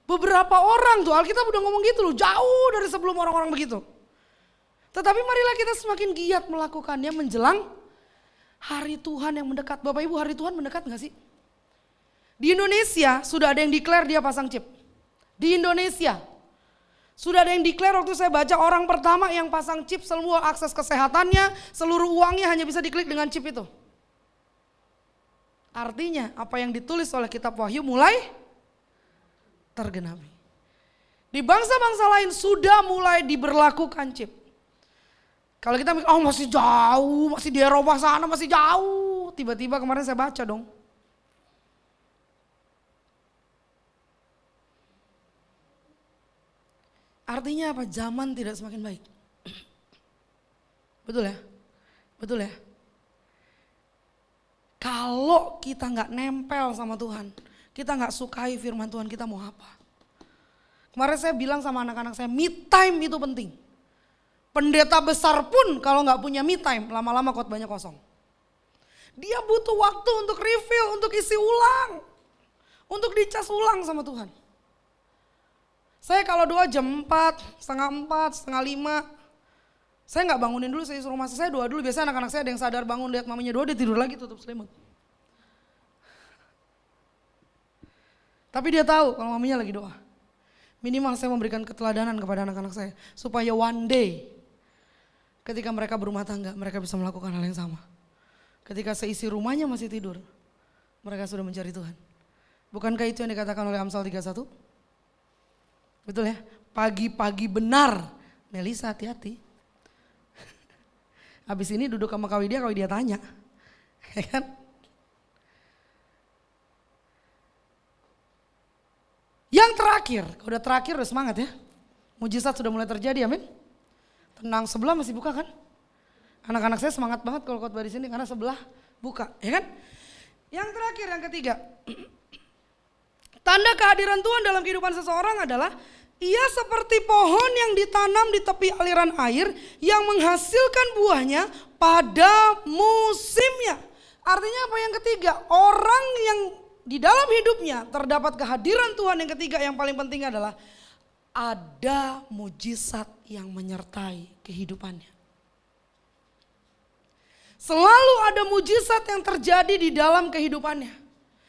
beberapa orang tuh. Alkitab udah ngomong gitu loh, jauh dari sebelum orang-orang begitu. Tetapi marilah kita semakin giat melakukannya menjelang hari Tuhan yang mendekat. Bapak Ibu, hari Tuhan mendekat gak sih? Di Indonesia sudah ada yang declare dia pasang chip. Di Indonesia sudah ada yang declare, waktu saya baca orang pertama yang pasang chip, seluruh akses kesehatannya, seluruh uangnya hanya bisa diklik dengan chip itu. Artinya apa yang ditulis oleh kitab Wahyu mulai tergenapi. Di bangsa-bangsa lain sudah mulai diberlakukan chip. Kalau kita mikir, oh masih jauh, masih di Eropa sana masih jauh. Tiba-tiba kemarin saya baca dong. Artinya apa? Zaman tidak semakin baik. Betul ya? Betul ya? Kalau kita gak nempel sama Tuhan, kita gak sukai firman Tuhan, kita mau apa? Kemarin saya bilang sama anak-anak saya, me time itu penting. Pendeta besar pun kalau gak punya me time, lama-lama khotbahnya kosong. Dia butuh waktu untuk refill, untuk isi ulang. Untuk dicas ulang sama Tuhan. Saya kalau doa jam 4, setengah 4, setengah 5. Saya gak bangunin dulu, saya suruh masuk, saya doa dulu. Biasanya anak-anak saya ada yang sadar bangun, lihat mamanya doa, dia tidur lagi tutup selimut. Tapi dia tahu kalau mamanya lagi doa. Minimal saya memberikan keteladanan kepada anak-anak saya. Supaya one day ketika mereka berumah tangga, mereka bisa melakukan hal yang sama. Ketika seisi rumahnya masih tidur, mereka sudah mencari Tuhan. Bukankah itu yang dikatakan oleh Amsal 31? Betul ya? Pagi-pagi benar. Melisa hati-hati. Habis ini duduk sama Kak Widya tanya. Ya kan? Yang terakhir, kalau udah terakhir udah semangat ya. Mujizat sudah mulai terjadi, amin. Tenang, sebelah masih buka kan? Anak-anak saya semangat banget kalau khotbah di sini karena sebelah buka, ya kan? Yang terakhir, yang ketiga. Tanda kehadiran Tuhan dalam kehidupan seseorang adalah ia seperti pohon yang ditanam di tepi aliran air yang menghasilkan buahnya pada musimnya. Artinya apa yang ketiga? Orang yang di dalam hidupnya terdapat kehadiran Tuhan, yang ketiga yang paling penting adalah ada mujizat yang menyertai kehidupannya. Selalu ada mujizat yang terjadi di dalam kehidupannya.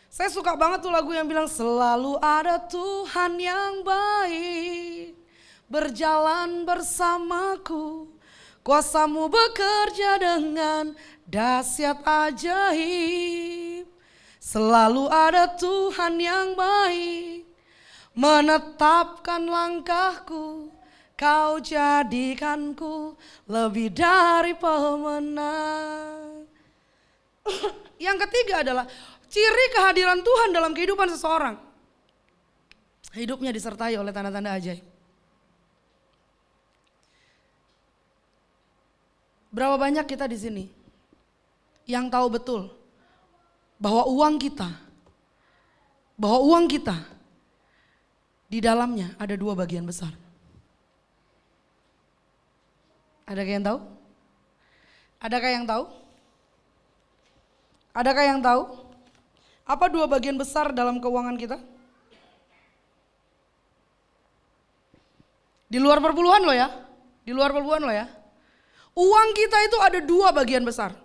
Saya suka banget tuh lagu yang bilang selalu ada Tuhan yang baik berjalan bersamaku. Kuasamu bekerja dengan dahsyat ajaib. Selalu ada Tuhan yang baik menetapkan langkahku. Kau jadikanku lebih dari pemenang. Yang ketiga adalah Ciri kehadiran Tuhan dalam kehidupan seseorang, hidupnya disertai oleh tanda-tanda ajaib. Berapa banyak kita di sini yang tahu betul bahwa uang kita di dalamnya ada 2 bagian besar. Adakah yang tahu? Adakah yang tahu? Adakah yang tahu? Apa 2 bagian besar dalam keuangan kita? Di luar perpuluhan loh ya. Di luar perpuluhan loh ya. Uang kita itu ada 2 bagian besar.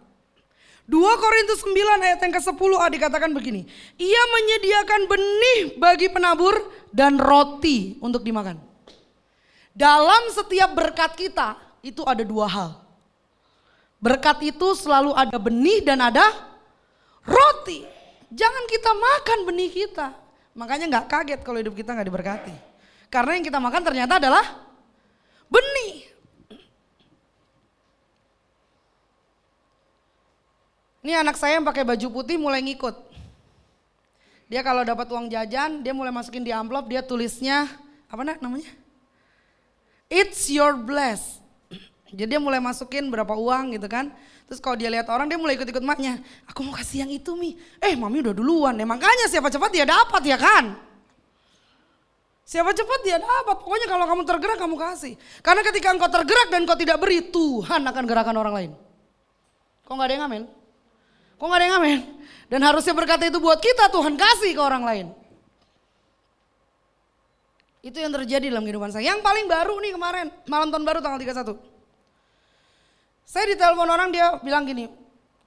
2 Korintus 9 ayat yang ke-10a dikatakan begini. Ia menyediakan benih bagi penabur dan roti untuk dimakan. Dalam setiap berkat kita itu ada 2 hal. Berkat itu selalu ada benih dan ada roti. Jangan kita makan benih kita. Makanya gak kaget kalau hidup kita gak diberkati. Karena yang kita makan ternyata adalah benih. Ini anak saya yang pakai baju putih mulai ngikut. Dia kalau dapat uang jajan, dia mulai masukin di amplop, dia tulisnya, apa namanya? It's your bless. Jadi dia mulai masukin berapa uang gitu kan. Terus kalau dia lihat orang, dia mulai ikut-ikut maknya. Aku mau kasih yang itu Mi. Mami udah duluan. Makanya siapa cepat dia dapat ya kan. Siapa cepat dia dapat. Pokoknya kalau kamu tergerak kamu kasih. Karena ketika engkau tergerak dan engkau tidak beri, Tuhan akan gerakan orang lain. Kok gak ada yang amin? Kok gak ada yang amin? Dan harusnya berkata itu buat kita, Tuhan kasih ke orang lain. Itu yang terjadi dalam kehidupan saya. Yang paling baru nih kemarin, malam tahun baru tanggal 31. Saya ditelepon orang, dia bilang gini,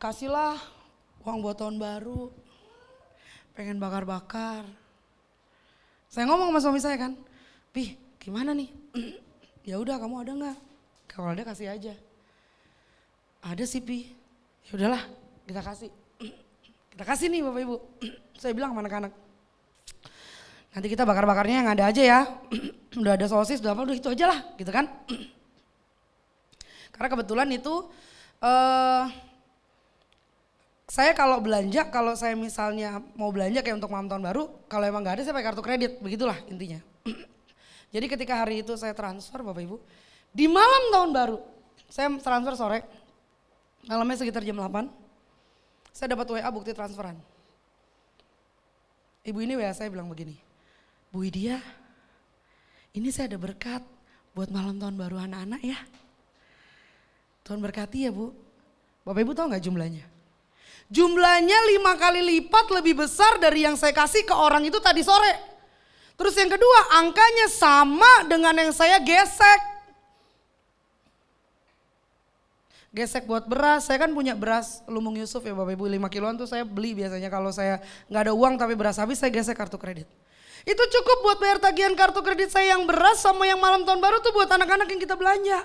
kasihlah uang buat tahun baru, pengen bakar-bakar. Saya ngomong sama suami saya kan, Pi gimana nih? Ya udah kamu ada nggak? Kalau ada kasih aja. Ada sih Pi. Ya udahlah kita kasih. Kita kasih nih Bapak Ibu. Saya bilang sama anak-anak, nanti kita bakar-bakarnya yang ada aja ya. Udah ada sosis, udah apa, udah itu aja lah gitu kan. Karena kebetulan itu saya kalau belanja, kalau saya misalnya mau belanja kayak untuk malam tahun baru, kalau emang gak ada saya pakai kartu kredit, begitulah intinya. Jadi ketika hari itu saya transfer Bapak Ibu, di malam tahun baru, saya transfer sore, malamnya sekitar jam 8, saya dapat WA bukti transferan. Ibu ini WA saya bilang begini, Bu Widya, ini saya ada berkat buat malam tahun baru anak-anak ya. Tuhan berkati ya Bu. Bapak Ibu tahu gak jumlahnya? Jumlahnya 5 kali lipat lebih besar dari yang saya kasih ke orang itu tadi sore. Terus yang kedua, angkanya sama dengan yang saya gesek. Gesek buat beras, saya kan punya beras Lumung Yusuf ya Bapak Ibu, 5 kiloan tuh saya beli biasanya kalau saya gak ada uang tapi beras habis saya gesek kartu kredit. Itu cukup buat bayar tagihan kartu kredit saya yang beras sama yang malam tahun baru tuh buat anak-anak yang kita belanja.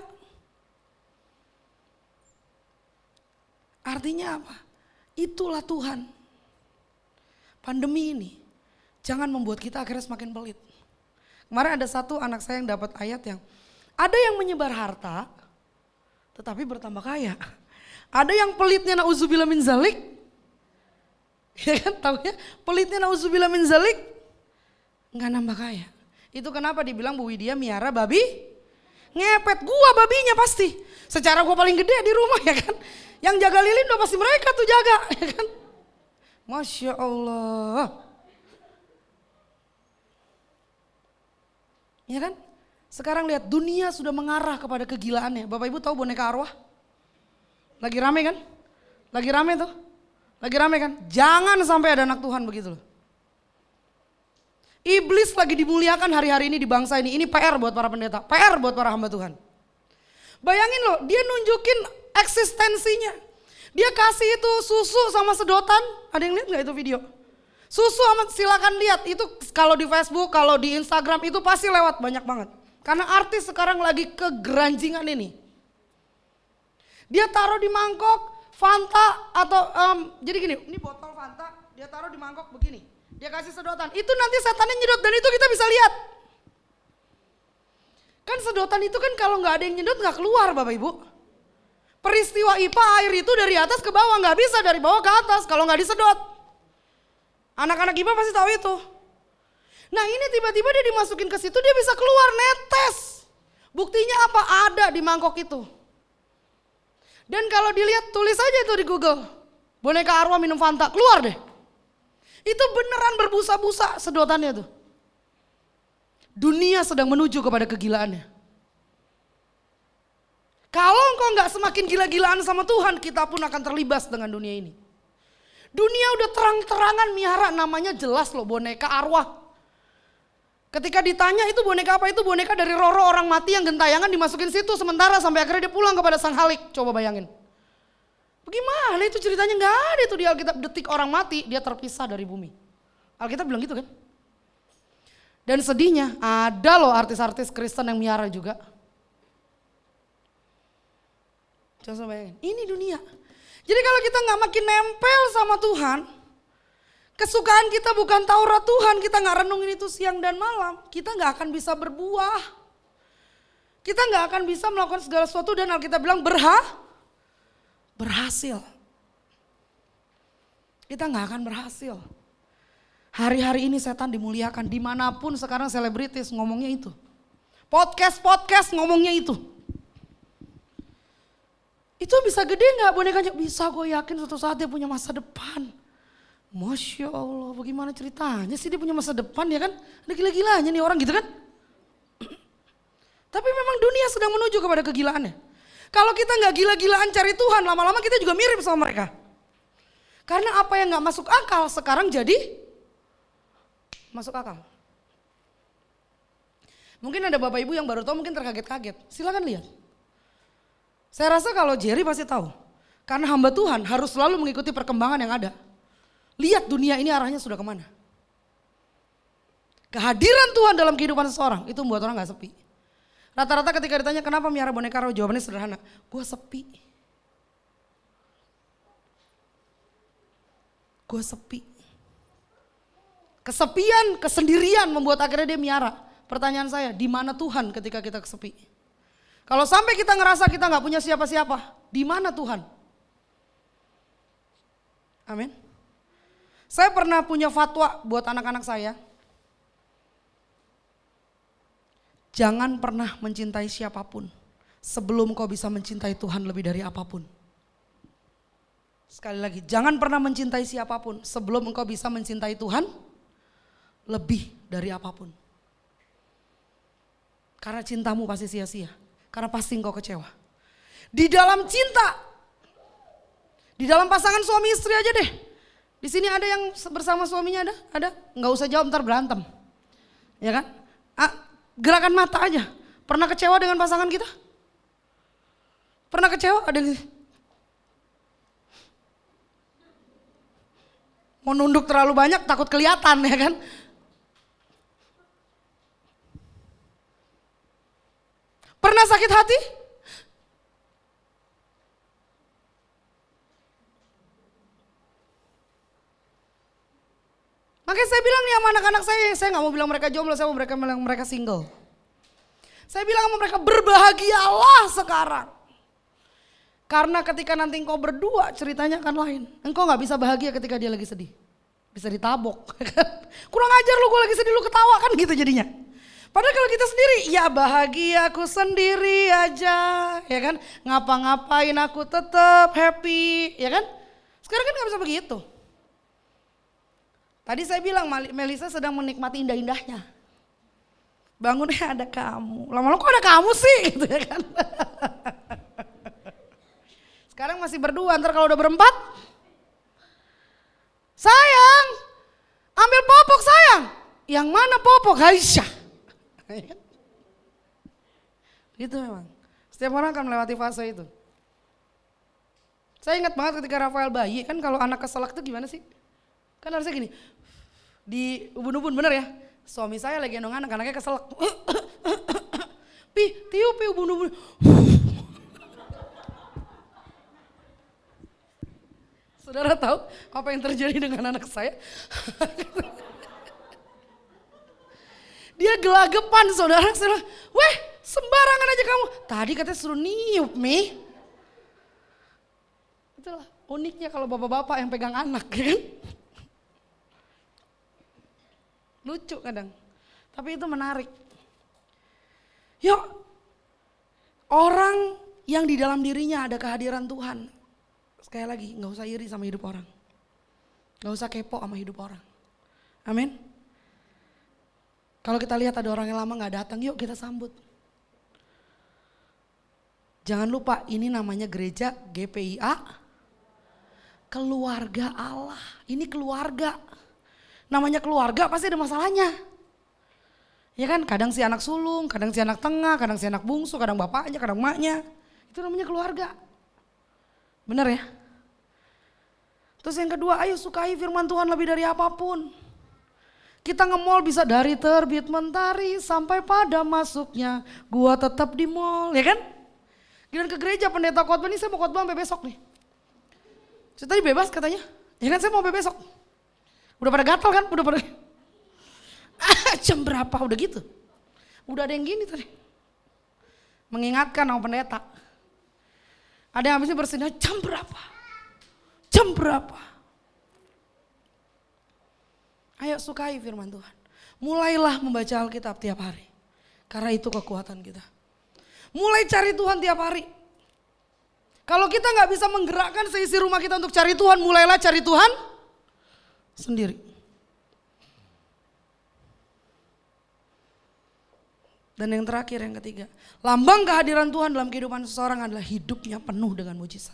Artinya apa? Itulah Tuhan. Pandemi ini jangan membuat kita akhirnya semakin pelit. Kemarin ada satu anak saya yang dapat ayat yang ada yang menyebar harta tetapi bertambah kaya. Ada yang pelitnya na'udzubillah min zalik. Ya kan tahu ya? Pelitnya na'udzubillah min zalik enggak nambah kaya. Itu kenapa dibilang Bu Widya miara babi ngepet. Gua babinya pasti. Secara gua paling gede di rumah ya kan. Yang jaga lilin udah pasti mereka tuh jaga, ya kan? Masya Allah. Ya kan? Sekarang lihat dunia sudah mengarah kepada kegilaannya. Bapak Ibu tahu boneka arwah? Lagi rame kan? Lagi rame tuh. Lagi rame kan? Jangan sampai ada anak Tuhan begitu loh. Iblis lagi dimuliakan hari-hari ini di bangsa ini. Ini PR buat para pendeta, PR buat para hamba Tuhan. Bayangin loh, dia nunjukin eksistensinya. Dia kasih itu susu sama sedotan. Ada yang lihat gak itu video? Susu sama, silakan lihat. Itu kalau di Facebook, kalau di Instagram itu pasti lewat banyak banget. Karena artis sekarang lagi kegeranjingan ini. Dia taruh di mangkok Fanta atau jadi gini, ini botol Fanta, dia taruh di mangkok begini. Dia kasih sedotan. Itu nanti setannya nyedot dan itu kita bisa lihat. Kan sedotan itu kan kalau nggak ada yang nyedot nggak keluar Bapak Ibu. Peristiwa IPA air itu dari atas ke bawah, nggak bisa dari bawah ke atas kalau nggak disedot. Anak-anak IPA pasti tahu itu. Nah ini tiba-tiba dia dimasukin ke situ, dia bisa keluar netes. Buktinya apa? Ada di mangkok itu. Dan kalau dilihat, tulis aja itu di Google. Boneka arwah minum Fanta, keluar deh. Itu beneran berbusa-busa sedotannya tuh. Dunia sedang menuju kepada kegilaannya. Kalau engkau nggak semakin gila-gilaan sama Tuhan, kita pun akan terlibas dengan dunia ini. Dunia udah terang-terangan miara, namanya jelas loh, boneka arwah. Ketika ditanya itu boneka apa, itu boneka dari Roro orang mati yang gentayangan dimasukin situ sementara sampai akhirnya dia pulang kepada sang Halik. Coba bayangin. Bagaimana itu ceritanya? Nggak ada itu di Alkitab. Detik orang mati dia terpisah dari bumi. Alkitab bilang gitu kan. Dan sedihnya ada loh artis-artis Kristen yang miara juga. Coba bayangin, ini dunia. Jadi kalau kita nggak makin nempel sama Tuhan, kesukaan kita bukan Taurat Tuhan, kita nggak renungin itu siang dan malam, kita nggak akan bisa berbuah. Kita nggak akan bisa melakukan segala sesuatu dan Alkitab bilang berhasil. Kita nggak akan berhasil. Hari-hari ini setan dimuliakan, dimanapun sekarang selebritis ngomongnya itu. Podcast ngomongnya itu. Itu bisa gede nggak bonekanya? Bisa, gue yakin suatu saat dia punya masa depan. Masya Allah, bagaimana ceritanya sih dia punya masa depan ya kan? Ada gila-gilanya nih orang gitu kan? Tapi memang dunia sedang menuju kepada kegilaannya. Kalau kita nggak gila-gilaan cari Tuhan, lama-lama kita juga mirip sama mereka. Karena apa yang nggak masuk akal sekarang jadi masuk akal. Mungkin ada bapak ibu yang baru tahu, mungkin terkaget-kaget. Silakan lihat. Saya rasa kalau Jerry pasti tahu. Karena hamba Tuhan harus selalu mengikuti perkembangan yang ada. Lihat dunia ini arahnya sudah kemana. Kehadiran Tuhan dalam kehidupan seseorang itu membuat orang gak sepi. Rata-rata ketika ditanya kenapa miara boneka arwah, jawabannya sederhana. Gue sepi. Gue sepi. Kesepian, kesendirian membuat akhirnya dia miara. Pertanyaan saya, di mana Tuhan ketika kita kesepi? Kalau sampai kita ngerasa kita gak punya siapa-siapa, di mana Tuhan? Amin. Saya pernah punya fatwa buat anak-anak saya. Jangan pernah mencintai siapapun sebelum kau bisa mencintai Tuhan lebih dari apapun. Sekali lagi, jangan pernah mencintai siapapun sebelum engkau bisa mencintai Tuhan lebih dari apapun. Karena cintamu pasti sia-sia. Karena pasti engkau kecewa. Di dalam cinta, di dalam pasangan suami istri aja deh. Di sini ada yang bersama suaminya ada? Ada? Nggak usah jawab ntar berantem. Ya kan? Gerakan mata aja. Pernah kecewa dengan pasangan kita? Pernah kecewa? Ada yang mau nunduk terlalu banyak takut kelihatan ya kan? Pernah sakit hati? Makanya saya bilang nih sama anak-anak saya gak mau bilang mereka jomblo, saya mau bilang mereka single. Saya bilang sama mereka berbahagialah sekarang. Karena ketika nanti engkau berdua ceritanya akan lain. Engkau gak bisa bahagia ketika dia lagi sedih. Bisa ditabok. Kurang ajar lu, gue lagi sedih lu ketawa kan gitu jadinya. Padahal kalau kita sendiri, ya bahagia aku sendiri aja, ya kan. Ngapa-ngapain aku tetap happy, ya kan. Sekarang kan gak bisa begitu. Tadi saya bilang Melisa sedang menikmati indah-indahnya. Bangunnya ada kamu, lama-lama kok ada kamu sih gitu ya kan. Sekarang masih berdua, ntar kalau udah berempat. Sayang, ambil popok sayang. Yang mana popok? Aisyah. Gitu memang. Setiap orang akan melewati fase itu. Saya ingat banget ketika Rafael bayi, kan kalau anak keselak itu gimana sih? Kan harusnya gini, di ubun-ubun bener ya. Suami saya lagi gendong anak, anaknya keselak. Tiup ubun-ubun. Saudara tahu apa yang terjadi dengan anak saya? Dia gelagapan saudara, saya bilang, weh sembarangan aja kamu. Tadi katanya suruh niup Mi. Itulah uniknya kalau bapak-bapak yang pegang anak kan. Lucu kadang. Tapi itu menarik. Yuk, orang yang di dalam dirinya ada kehadiran Tuhan. Sekali lagi, gak usah iri sama hidup orang. Gak usah kepo sama hidup orang. Amin. Kalau kita lihat ada orang yang lama gak datang, yuk kita sambut. Jangan lupa ini namanya gereja GPIA, keluarga Allah. Ini keluarga. Namanya keluarga pasti ada masalahnya. Ya kan, kadang si anak sulung, kadang si anak tengah, kadang si anak bungsu, kadang bapaknya, kadang emaknya. Itu namanya keluarga. Benar ya? Terus yang kedua, ayo sukai firman Tuhan lebih dari apapun. Kita nge-mall bisa dari terbit mentari sampai pada masuknya gua tetap di mall, ya kan? Giliran ke gereja pendeta khotbah nih, saya mau khotbah sampai besok nih. Saya tadi bebas katanya, ya kan saya mau sampai besok. Udah pada gatal kan, udah pada jam berapa udah gitu. Udah ada yang gini tadi. Mengingatkan sama pendeta. Ada yang habisnya bersinnya jam berapa? Jam berapa? Ayo sukai firman Tuhan. Mulailah membaca Alkitab tiap hari. Karena itu kekuatan kita. Mulai cari Tuhan tiap hari. Kalau kita gak bisa menggerakkan seisi rumah kita untuk cari Tuhan, mulailah cari Tuhan sendiri. Dan yang terakhir, yang ketiga. Lambang kehadiran Tuhan dalam kehidupan seseorang adalah hidupnya penuh dengan mujizat.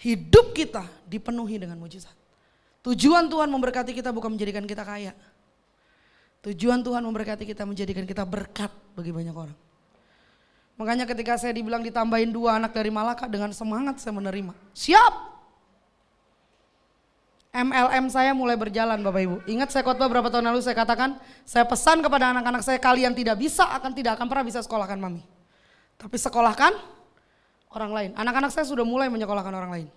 Hidup kita dipenuhi dengan mujizat. Tujuan Tuhan memberkati kita bukan menjadikan kita kaya. Tujuan Tuhan memberkati kita menjadikan kita berkat bagi banyak orang. Makanya ketika saya dibilang ditambahin 2 anak dari Malaka, dengan semangat saya menerima. Siap! MLM saya mulai berjalan Bapak Ibu. Ingat saya khotbah berapa tahun lalu saya katakan, saya pesan kepada anak-anak saya, kalian tidak akan pernah bisa sekolahkan mami. Tapi sekolahkan orang lain. Anak-anak saya sudah mulai menyekolahkan orang lain.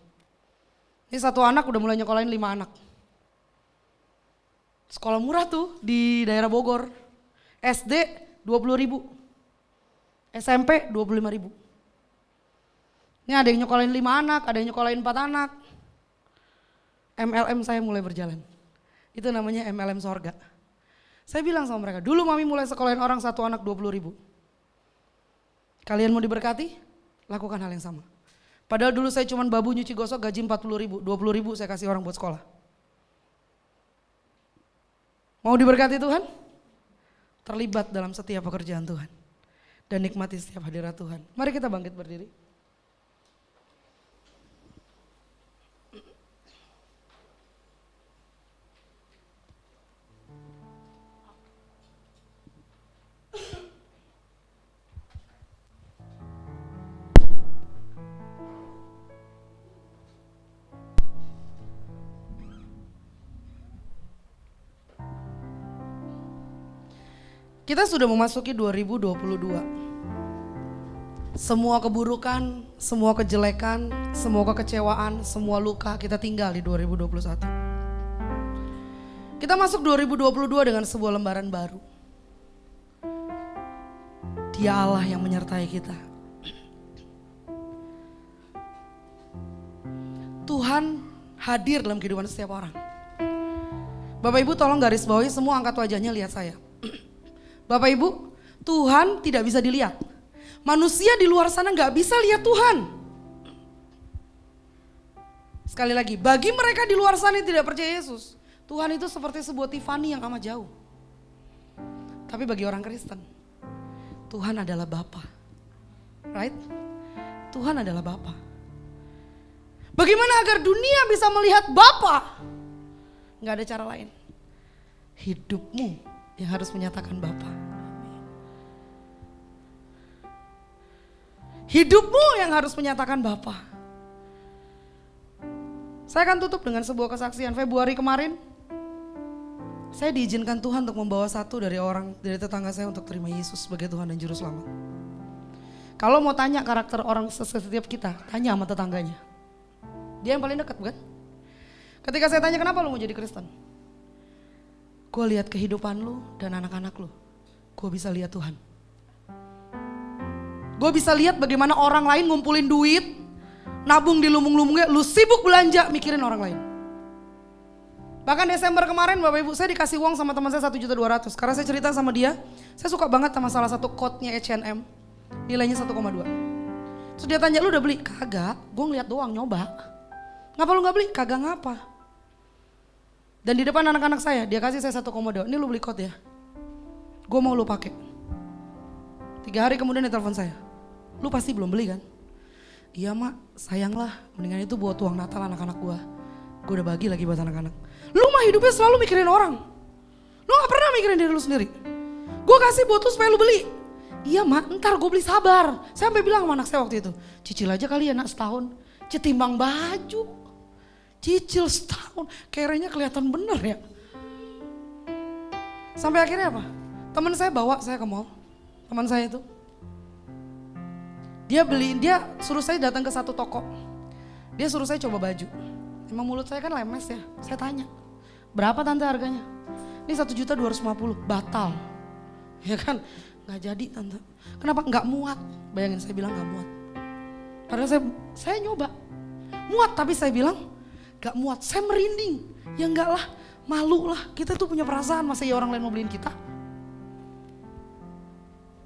Ini 1 anak udah mulai nyekolahin 5 anak. Sekolah murah tuh di daerah Bogor. SD 20.000. SMP 25.000. Ini ada yang nyekolahin 5 anak, ada yang nyekolahin 4 anak. MLM saya mulai berjalan. Itu namanya MLM sorga. Saya bilang sama mereka, dulu mami mulai sekolahin orang 1 anak 20.000. Kalian mau diberkati? Lakukan hal yang sama. Padahal dulu saya cuma babu nyuci gosok gaji 40.000, 20.000 saya kasih orang buat sekolah. Mau diberkati Tuhan? Terlibat dalam setiap pekerjaan Tuhan. Dan nikmati setiap hadirat Tuhan. Mari kita bangkit berdiri. Kita sudah memasuki 2022. Semua keburukan, semua kejelekan, semua kekecewaan, semua luka kita tinggal di 2021. Kita masuk 2022 dengan sebuah lembaran baru. Dia Allah yang menyertai kita. Tuhan hadir dalam kehidupan setiap orang. Bapak Ibu tolong garis bawahi, semua angkat wajahnya, lihat saya. Bapak Ibu, Tuhan tidak bisa dilihat. Manusia di luar sana gak bisa lihat Tuhan. Sekali lagi, bagi mereka di luar sana yang tidak percaya Yesus, Tuhan itu seperti sebuah Tiffany yang amat jauh. Tapi bagi orang Kristen, Tuhan adalah Bapa. Right? Tuhan adalah Bapa. Bagaimana agar dunia bisa melihat Bapa? Gak ada cara lain. Hidupmu yang harus menyatakan Bapa. Hidupmu yang harus menyatakan Bapa. Saya akan tutup dengan sebuah kesaksian. Februari kemarin, saya diizinkan Tuhan untuk membawa satu dari tetangga saya untuk terima Yesus sebagai Tuhan dan Juru Selamat. Kalau mau tanya karakter orang setiap kita, tanya sama tetangganya. Dia yang paling dekat, bukan? Ketika saya tanya, kenapa lu mau jadi Kristen? Gue lihat kehidupan lu dan anak-anak lu. Gue bisa lihat Tuhan. Gue bisa lihat bagaimana orang lain ngumpulin duit, nabung di lumbung-lumbungnya, lu sibuk belanja mikirin orang lain. Bahkan Desember kemarin Bapak Ibu saya dikasih uang sama teman saya 1.200.000. Karena saya cerita sama dia, saya suka banget sama salah satu coat-nya H&M. Nilainya 1,2. Terus dia tanya, lu udah beli? Kagak, gue ngeliat doang nyoba. Ngapa lu gak beli? Kagak ngapa. Dan di depan anak-anak saya, dia kasih saya 1,2. Ini lu beli coat ya? Gue mau lu pakai. 3 hari kemudian dia telepon saya. Lu pasti belum beli kan? Iya mak, sayang lah. Mendingan itu buat uang Natal anak-anak gue. Gue udah bagi lagi buat anak-anak. Lu mah hidupnya selalu mikirin orang. Lu gak pernah mikirin diri lu sendiri. Gue kasih buat lu supaya lu beli. Iya mak, ntar gue beli, sabar. Saya sampai bilang sama anak saya waktu itu, cicil aja kali ya nak setahun. Cetimbang baju. Cicil setahun, kerenya kelihatan bener ya. Sampai akhirnya apa? Teman saya bawa saya ke mall. Teman saya itu. Dia suruh saya datang ke satu toko. Dia suruh saya coba baju. Emang mulut saya kan lemes ya. Saya tanya, berapa tante harganya? Ini 1.250.000, batal. Ya kan, nggak jadi tante. Kenapa? Nggak muat. Bayangin saya bilang nggak muat. Padahal saya nyoba. Muat tapi saya bilang nggak muat. Saya merinding. Ya enggak lah, malu lah. Kita tuh punya perasaan, masa ya orang lain mau beliin kita.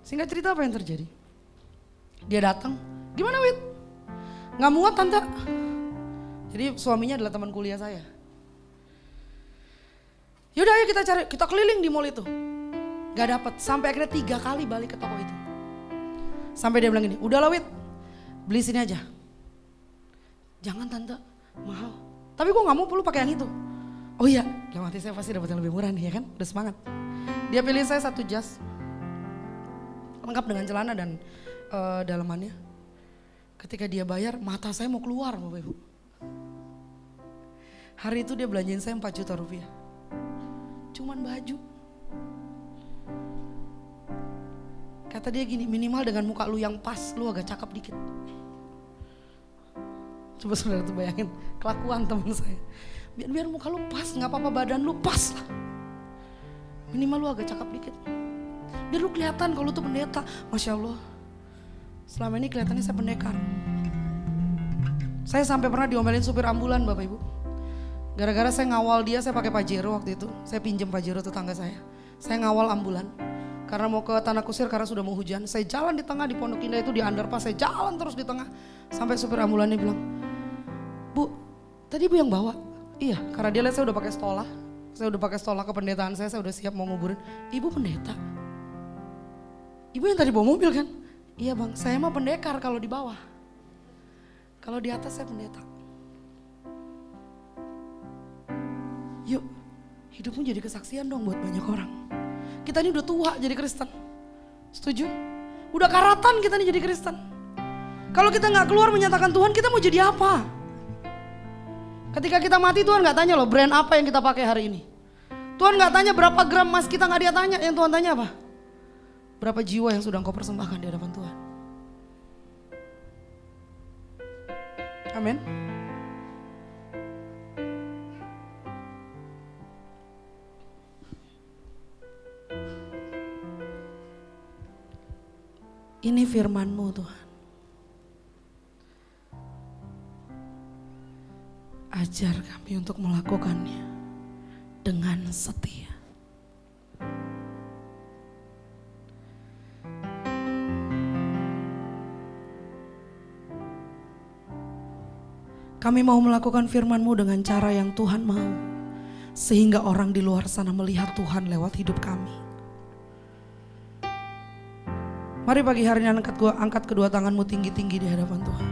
Singkat cerita apa yang terjadi? Dia datang, gimana Wit? Nggak muat tante. Jadi suaminya adalah teman kuliah saya. Yaudah ayo kita cari, kita keliling di mall itu. Gak dapet, sampai akhirnya 3 kali balik ke toko itu. Sampai dia bilang gini, udahlah Wit, beli sini aja. Jangan tante, mahal. Tapi gue gak mau perlu pakai yang itu. Oh iya, dalam hati saya pasti dapat yang lebih murah nih ya kan, udah semangat. Dia pilih saya 1 jas, lengkap dengan celana dan dalamannya. Ketika dia bayar, mata saya mau keluar Bapak Ibu. Hari itu dia belanjain saya 4 juta rupiah. Cuman baju. Kata dia gini, minimal dengan muka lu yang pas, lu agak cakep dikit. Coba saudara tuh bayangin kelakuan teman saya. Biar muka lu pas, gak apa-apa badan lu pas lah. Minimal lu agak cakep dikit. Biar lu kelihatan kalau lu tuh pendeta. Masya Allah, selama ini kelihatannya saya pendekar. Saya sampai pernah diomelin supir ambulan Bapak Ibu. Gara-gara saya ngawal dia, saya pakai Pajero waktu itu. Saya pinjam Pajero tetangga saya. Saya ngawal ambulan. Karena mau ke Tanah Kusir karena sudah mau hujan. Saya jalan di tengah di Pondok Indah itu di underpass. Saya jalan terus di tengah. Sampai supir ambulannya bilang, Bu, tadi Bu yang bawa? Iya, karena dia lihat saya udah pakai stola. Saya udah pakai stola kependetaan saya udah siap mau nguburin. Ibu pendeta? Ibu yang tadi bawa mobil kan? Iya bang, saya mah pendekar kalau di bawah. Kalau di atas saya pendeta. Yuk, hidupmu jadi kesaksian dong buat banyak orang. Kita ini udah tua jadi Kristen. Setuju? Udah karatan kita nih jadi Kristen. Kalau kita gak keluar menyatakan Tuhan, kita mau jadi apa? Ketika kita mati Tuhan gak tanya loh brand apa yang kita pakai hari ini. Tuhan gak tanya berapa gram emas kita, gak dia tanya. Yang Tuhan tanya apa? Berapa jiwa yang sudah engkau persembahkan di hadapan Tuhan. Amin. Ini firman-Mu Tuhan. Ajar kami untuk melakukannya dengan setia. Kami mau melakukan firman-Mu dengan cara yang Tuhan mau. Sehingga orang di luar sana melihat Tuhan lewat hidup kami. Mari pagi hari ini angkat kedua tanganmu tinggi-tinggi di hadapan Tuhan.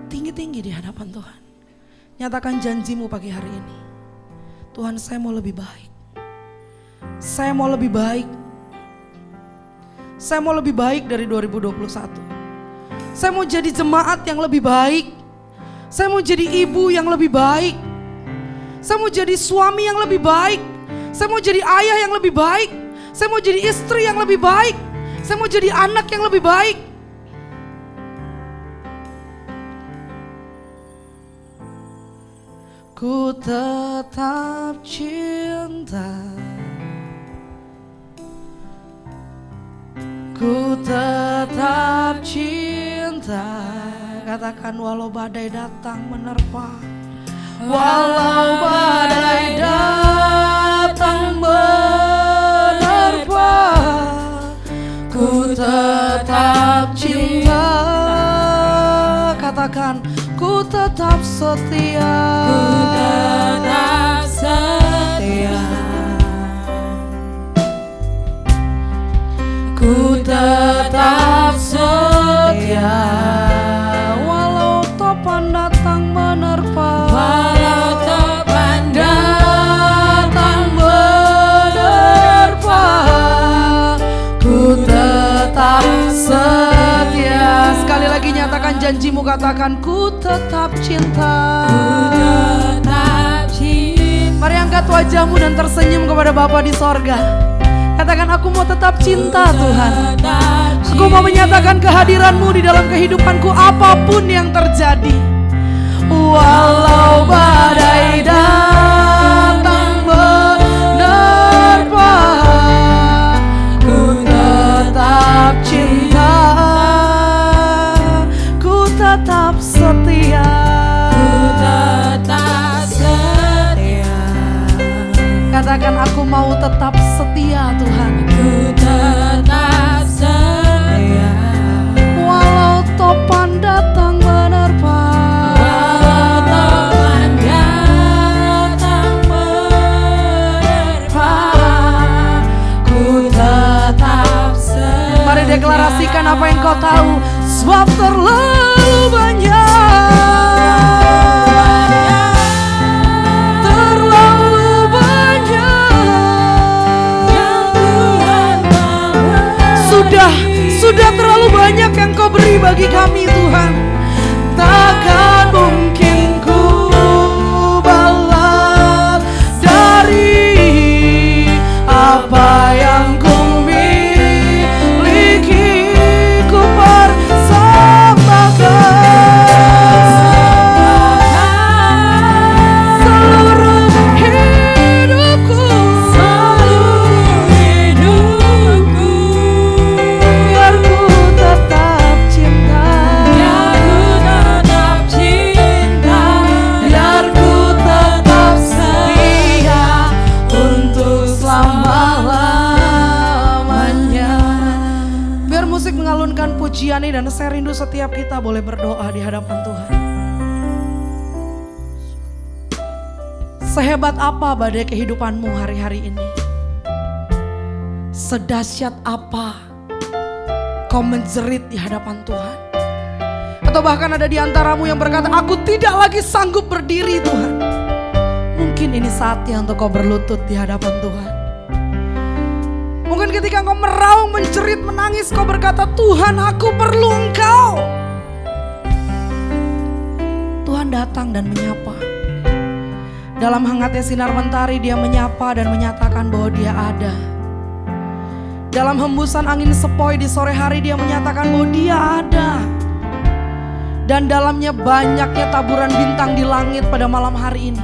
Tinggi-tinggi di hadapan Tuhan. Nyatakan janjimu pagi hari ini. Tuhan, saya mau lebih baik. Saya mau lebih baik. Saya mau lebih baik dari 2021. Saya mau jadi jemaat yang lebih baik. Saya mau jadi ibu yang lebih baik. Saya mau jadi suami yang lebih baik. Saya mau jadi ayah yang lebih baik. Saya mau jadi istri yang lebih baik. Saya mau jadi anak yang lebih baik. Ku tetap cinta. Ku tetap cinta. Katakan walau badai datang menerpa, Walau badai datang menerpa, ku tetap cinta. Katakan, ku tetap setia. Ku tetap setia. Ku tetap setia. Walau topan datang menerpa, Walau topan datang menerpa, ku tetap setia. Sekali lagi nyatakan janjimu, katakan ku tetap cinta. tetap cinta. Mari angkat wajahmu dan tersenyum kepada Bapa di sorga. Katakan, aku mau tetap cinta Tuhan. Aku mau menyatakan kehadiran-Mu di dalam kehidupanku apapun yang terjadi. Walau badai datang menerpa, ku tetap cinta. Ku tetap setia. Tetap setia. Katakan, aku mau tetap setia Tuhan. Ku tetap setia. Walau topan datang menerpa, Walau topan datang menerpa, ku tetap setia. Mari deklarasikan apa yang kau tahu. Sebab terlalu banyak, terlalu banyak Yang Tuhan Sudah terlalu banyak yang kau beri bagi kami Tuhan. Takkan mungkin ku balas dari apa yang ku miliki. Ku persembahkan seluruh hidupku, biar ku tetap cinta. Biar ku tetap setia untuk selama-lamanya. Biar musik mengalunkan pujian ini, dan saya rindu setiap kita boleh berdoa di hadapan Tuhan. Sehebat apa badai kehidupanmu hari-hari ini? Sedahsyat apa kau menjerit di hadapan Tuhan? Atau bahkan ada di antaramu yang berkata, aku tidak lagi sanggup berdiri Tuhan. Mungkin ini saatnya untuk kau berlutut di hadapan Tuhan. Mungkin ketika kau meraung, menjerit, menangis, kau berkata, Tuhan, aku perlu Engkau. Tuhan datang dan menyapa. Dalam hangatnya sinar mentari, Dia menyapa dan menyatakan bahwa Dia ada. Dalam hembusan angin sepoi di sore hari, Dia menyatakan bahwa Dia ada. Dan dalamnya banyaknya taburan bintang di langit pada malam hari ini,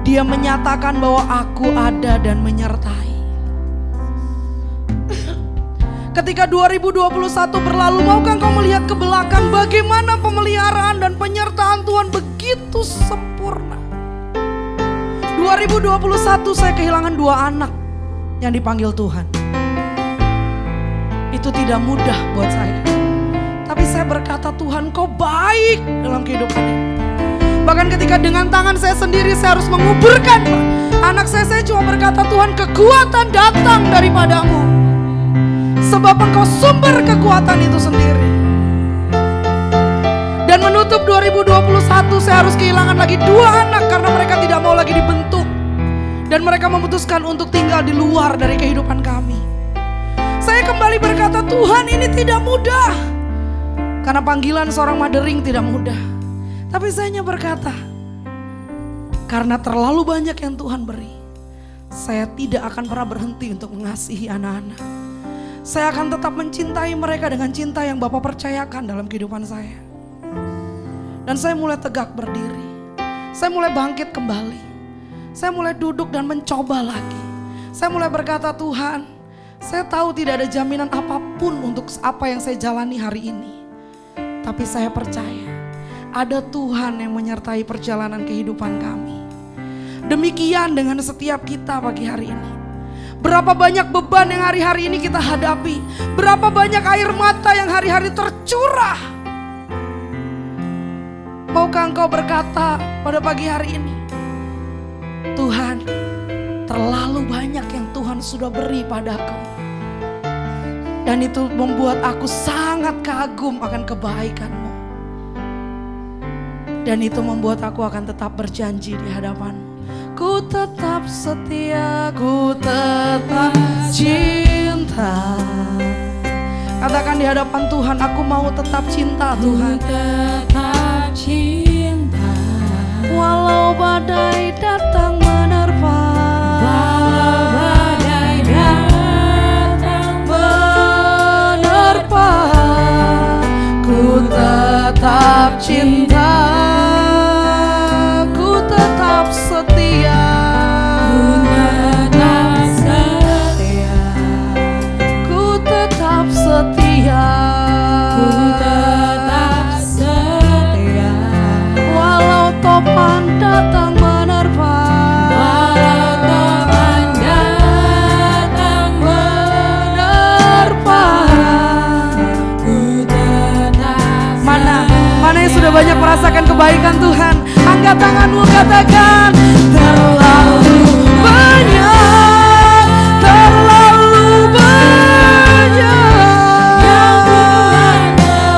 Dia menyatakan bahwa aku ada dan menyertai. Ketika 2021 berlalu, maukah kau melihat ke belakang bagaimana pemeliharaan dan penyertaan Tuhan begitu sempurna. 2021 saya kehilangan 2 anak yang dipanggil Tuhan. Itu tidak mudah buat saya. Tapi saya berkata, Tuhan, Kau baik dalam kehidupan ini. Bahkan ketika dengan tangan saya sendiri saya harus menguburkan anak saya cuma berkata, Tuhan, kekuatan datang daripadamu. Sebab Engkau sumber kekuatan itu sendiri. Dan menutup 2021 saya harus kehilangan lagi 2 anak karena mereka tidak mau lagi dibentuk. Dan mereka memutuskan untuk tinggal di luar dari kehidupan kami. Saya kembali berkata, Tuhan, ini tidak mudah. Karena panggilan seorang mothering tidak mudah. Tapi saya hanya berkata, karena terlalu banyak yang Tuhan beri, saya tidak akan pernah berhenti untuk mengasihi anak-anak. Saya akan tetap mencintai mereka dengan cinta yang Bapak percayakan dalam kehidupan saya. Dan saya mulai tegak berdiri. Saya mulai bangkit kembali. Saya mulai duduk dan mencoba lagi. Saya mulai berkata, Tuhan, saya tahu tidak ada jaminan apapun untuk apa yang saya jalani hari ini. Tapi saya percaya ada Tuhan yang menyertai perjalanan kehidupan kami. Demikian dengan setiap kita pagi hari ini. Berapa banyak beban yang hari-hari ini kita hadapi. Berapa banyak air mata yang hari-hari tercurah. Maukah engkau berkata pada pagi hari ini, Tuhan, terlalu banyak yang Tuhan sudah beri padaku. Dan itu membuat aku sangat kagum akan kebaikan-Mu. Dan itu membuat aku akan tetap berjanji di hadapan-Mu. Ku tetap setia, ku tetap cinta. Katakan di hadapan Tuhan, aku mau tetap cinta Tuhan. Ku tetap cinta. Walau badai datang menerpa. Walau badai datang menerpa, ku tetap cinta. Ku tetap setia. Ku tetap setia. Ku tetap setia. Ku tetap setia. Walau topan datang menerpa. Walau topan datang menerpa. ku tetap Mana yang sudah banyak merasakan kebaikan Tuhan? Angkat tanganmu, katakan, terlalu banyak, terlalu banyak,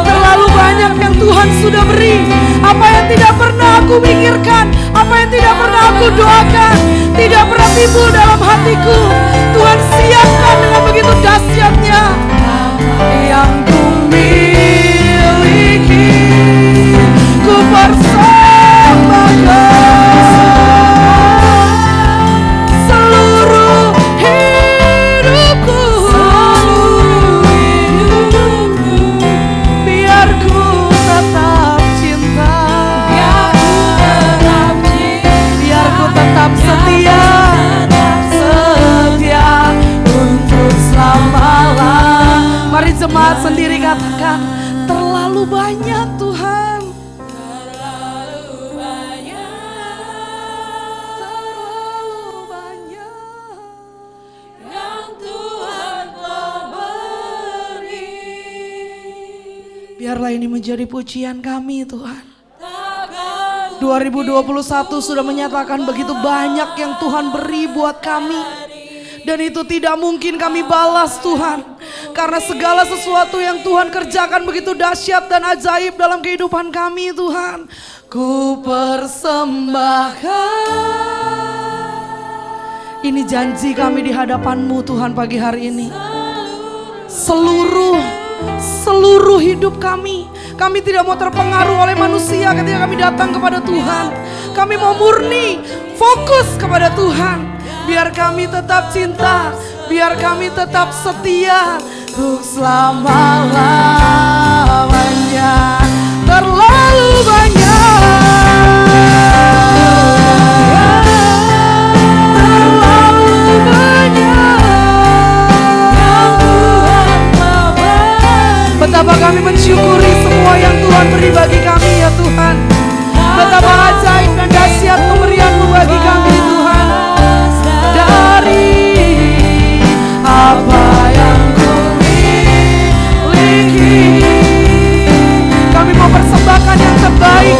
terlalu banyak yang Tuhan sudah beri. Apa yang tidak pernah aku pikirkan, apa yang tidak pernah aku doakan, tidak pernah timbul dalam hatiku, Tuhan siapkan dengan begitu dahsyatnya. Yang ku miliki, ku persembahkan seluruh hidupku, biar ku tetap cinta, biar ku tetap setia, setia untuk selama-lamanya. Mari jemaat sendiri katakan, terlalu banyak Tuhan. Terlalu banyak yang Tuhan telah beri. Biarlah ini menjadi pujian kami Tuhan. 2021 sudah menyatakan begitu banyak yang Tuhan beri buat kami. Dan itu tidak mungkin kami balas Tuhan. Karena segala sesuatu yang Tuhan kerjakan begitu dahsyat dan ajaib dalam kehidupan kami Tuhan. Ku persembahkan. Ini janji kami di hadapan-Mu Tuhan pagi hari ini. Seluruh hidup kami. Kami tidak mau terpengaruh oleh manusia ketika kami datang kepada Tuhan. Kami mau murni, fokus kepada Tuhan. Biar kami tetap cinta, biar kami tetap setia untuk selama-lamanya. Terlalu banyak, terlalu banyak yang Tuhan beri. Betapa kami mensyukuri semua yang Tuhan beri bagi kami ya Tuhan. Betapa ajaib dan dahsyat pemberian-Mu bagi kami Tuhan. Dari apa yang ku miliki, kami mau persembahkan yang terbaik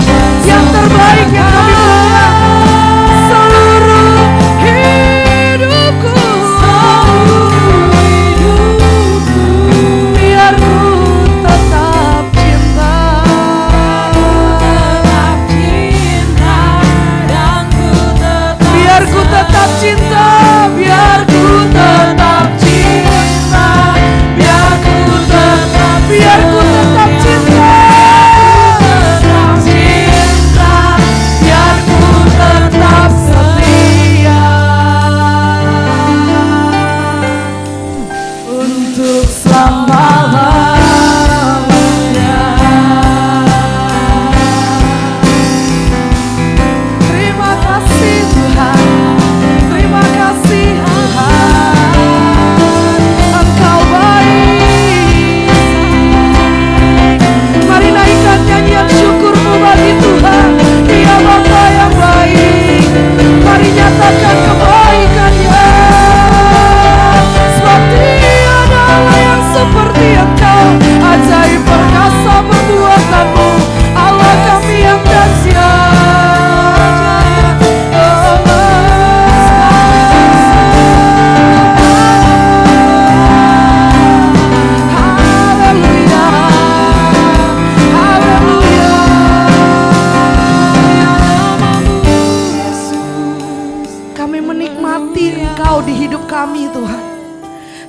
Engkau di hidup kami Tuhan.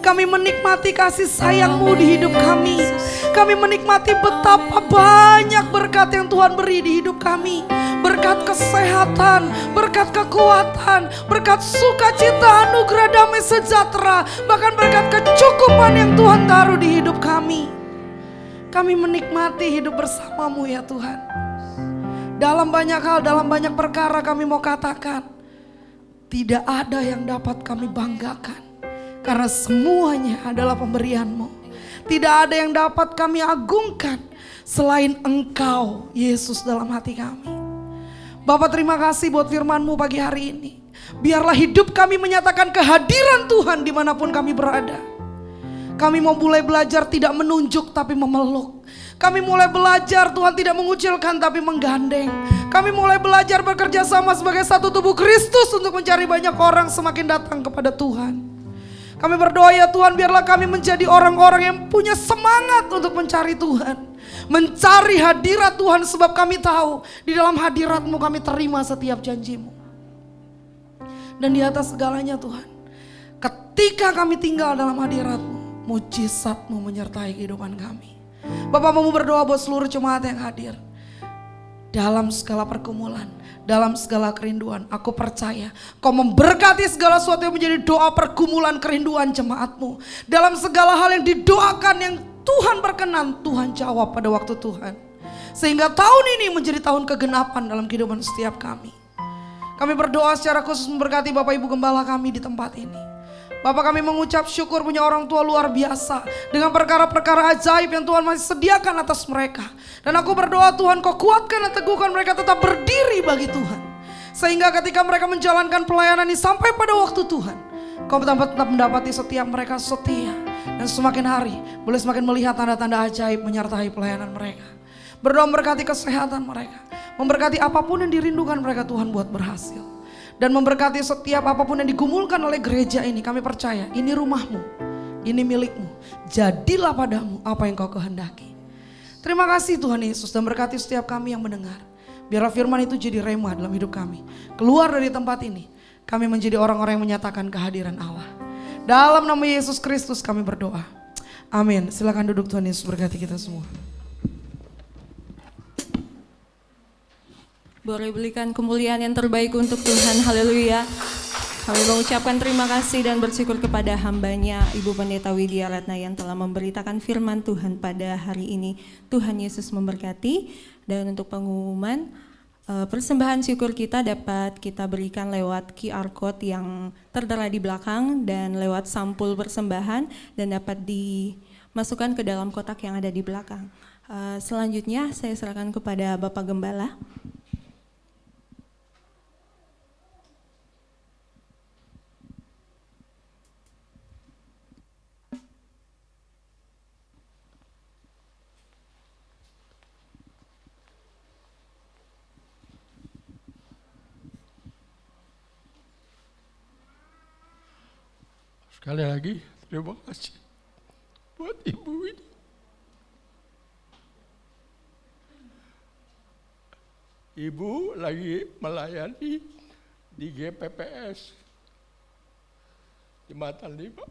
Kami menikmati kasih sayang-Mu di hidup kami. Kami menikmati betapa banyak berkat yang Tuhan beri di hidup kami. Berkat kesehatan, berkat kekuatan, berkat sukacita, anugerah damai sejahtera, bahkan berkat kecukupan yang Tuhan taruh di hidup kami. Kami menikmati hidup bersama-Mu ya Tuhan. Dalam banyak hal, dalam banyak perkara kami mau katakan, tidak ada yang dapat kami banggakan. Karena semuanya adalah pemberian-Mu. Tidak ada yang dapat kami agungkan selain Engkau, Yesus, dalam hati kami. Bapak, terima kasih buat firman-Mu pagi hari ini. Biarlah hidup kami menyatakan kehadiran Tuhan dimanapun kami berada. Kami mau mulai belajar tidak menunjuk tapi memeluk. Kami mulai belajar Tuhan tidak mengucilkan tapi menggandeng. Kami mulai belajar bekerja sama sebagai satu tubuh Kristus untuk mencari banyak orang semakin datang kepada Tuhan. Kami berdoa ya Tuhan, biarlah kami menjadi orang-orang yang punya semangat untuk mencari Tuhan. Mencari hadirat Tuhan, sebab kami tahu di dalam hadirat-Mu kami terima setiap janji-Mu. Dan di atas segalanya Tuhan, ketika kami tinggal dalam hadirat-Mu, mujizat-Mu menyertai kehidupan kami. Bapak mau berdoa buat seluruh jemaat yang hadir. Dalam segala pergumulan, dalam segala kerinduan, aku percaya Kau memberkati segala sesuatu yang menjadi doa pergumulan kerinduan jemaat-Mu. Dalam segala hal yang didoakan yang Tuhan berkenan, Tuhan jawab pada waktu Tuhan. Sehingga tahun ini menjadi tahun kegenapan dalam kehidupan setiap kami. Kami berdoa secara khusus memberkati Bapak Ibu Gembala kami di tempat ini. Bapak, kami mengucap syukur punya orang tua luar biasa dengan perkara-perkara ajaib yang Tuhan masih sediakan atas mereka. Dan aku berdoa Tuhan, Kau kuatkan dan teguhkan mereka tetap berdiri bagi Tuhan. Sehingga ketika mereka menjalankan pelayanan ini sampai pada waktu Tuhan, Kau tetap mendapati setiap mereka setia. Dan semakin hari boleh semakin melihat tanda-tanda ajaib menyertai pelayanan mereka. Berdoa memberkati kesehatan mereka, memberkati apapun yang dirindukan mereka Tuhan buat berhasil. Dan memberkati setiap apapun yang digumulkan oleh gereja ini. Kami percaya ini rumah-Mu, ini milik-Mu. Jadilah padamu apa yang Kau kehendaki. Terima kasih Tuhan Yesus, dan berkati setiap kami yang mendengar. Biarlah firman itu jadi rema dalam hidup kami. Keluar dari tempat ini, kami menjadi orang-orang yang menyatakan kehadiran Allah. Dalam nama Yesus Kristus kami berdoa. Amin. Silakan duduk, Tuhan Yesus berkati kita semua. Boleh berikan kemuliaan yang terbaik untuk Tuhan. Haleluya. Kami mengucapkan terima kasih dan bersyukur kepada hamba-Nya Ibu Pendeta Widya Ratna yang telah memberitakan firman Tuhan pada hari ini. Tuhan Yesus memberkati. Dan untuk pengumuman, persembahan syukur kita dapat kita berikan lewat QR Code yang tertera di belakang dan lewat sampul persembahan dan dapat dimasukkan ke dalam kotak yang ada di belakang. Selanjutnya saya serahkan kepada Bapak Gembala. Sekali lagi terima kasih buat ibu ini. Ibu lagi melayani di GPPS Jembatan 5.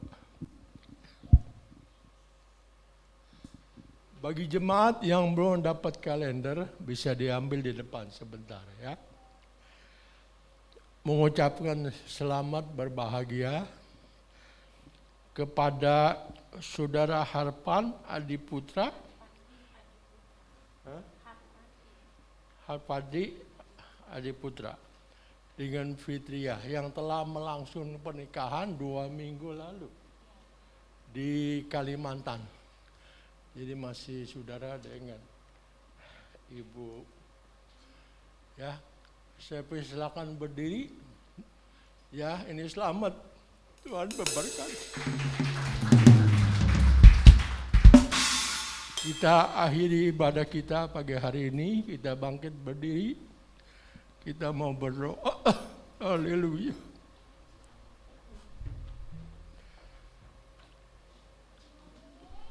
Bagi jemaat yang belum dapat kalender, bisa diambil di depan sebentar ya. Mengucapkan selamat berbahagia kepada Saudara Harpan Adiputra, Harpadi Adiputra dengan Fitriah yang telah melangsungkan pernikahan 2 minggu lalu di Kalimantan. Jadi masih saudara dengan Ibu. Ya, saya silakan berdiri. Ya, ini selamat. Tuhan memberkati. Kita akhiri ibadah kita pagi hari ini. Kita bangkit berdiri. Kita mau berdoa. Haleluya.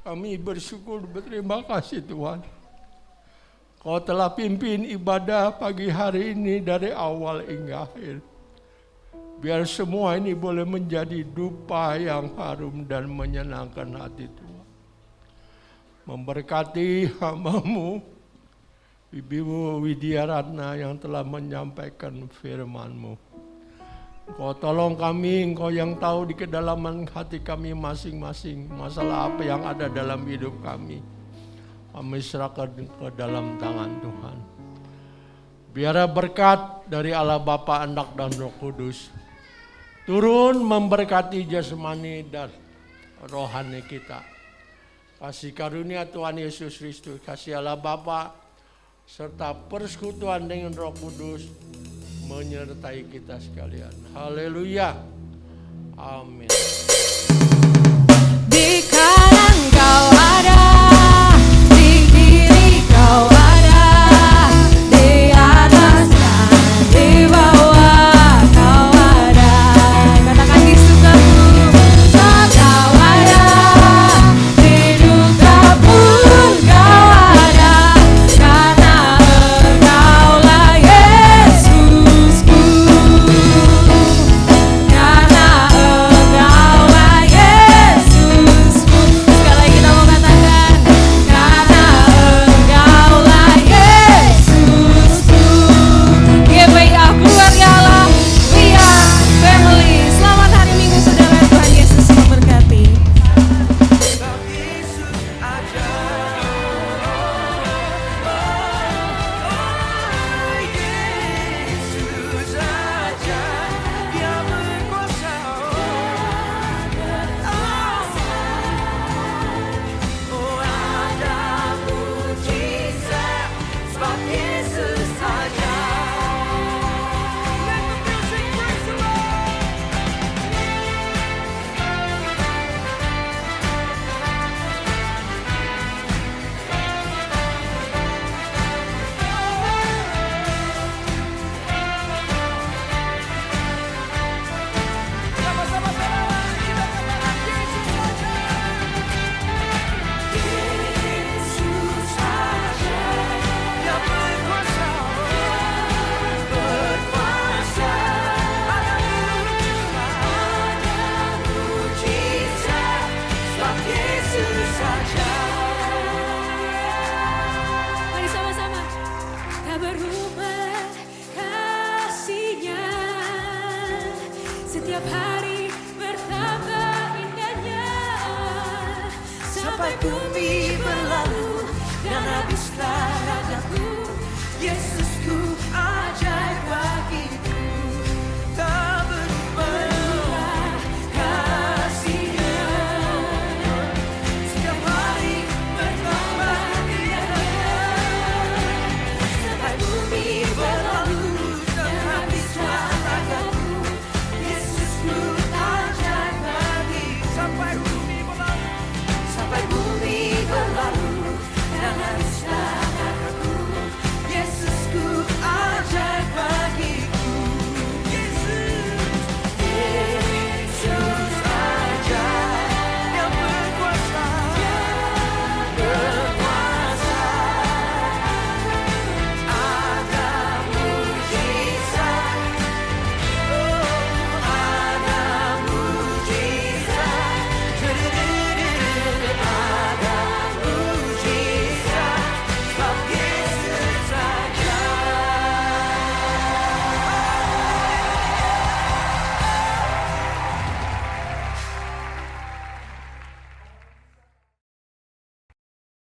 Kami bersyukur, berterima kasih Tuhan. Kau telah pimpin ibadah pagi hari ini dari awal hingga akhir. Biar semua ini boleh menjadi dupa yang harum dan menyenangkan hati Tuhan. Memberkati hamba-Mu, Ibu Widya Ratna yang telah menyampaikan firman-Mu. Engkau tolong kami, Engkau yang tahu di kedalaman hati kami masing-masing masalah apa yang ada dalam hidup kami. Kami serahkan ke dalam tangan Tuhan. Biar berkat dari Allah Bapa, Anak dan Roh Kudus turun memberkati jasmani dan rohani kita. Kasih karunia Tuhan Yesus Kristus, kasih Allah Bapa, serta persekutuan dengan Roh Kudus menyertai kita sekalian. Haleluya. Amin.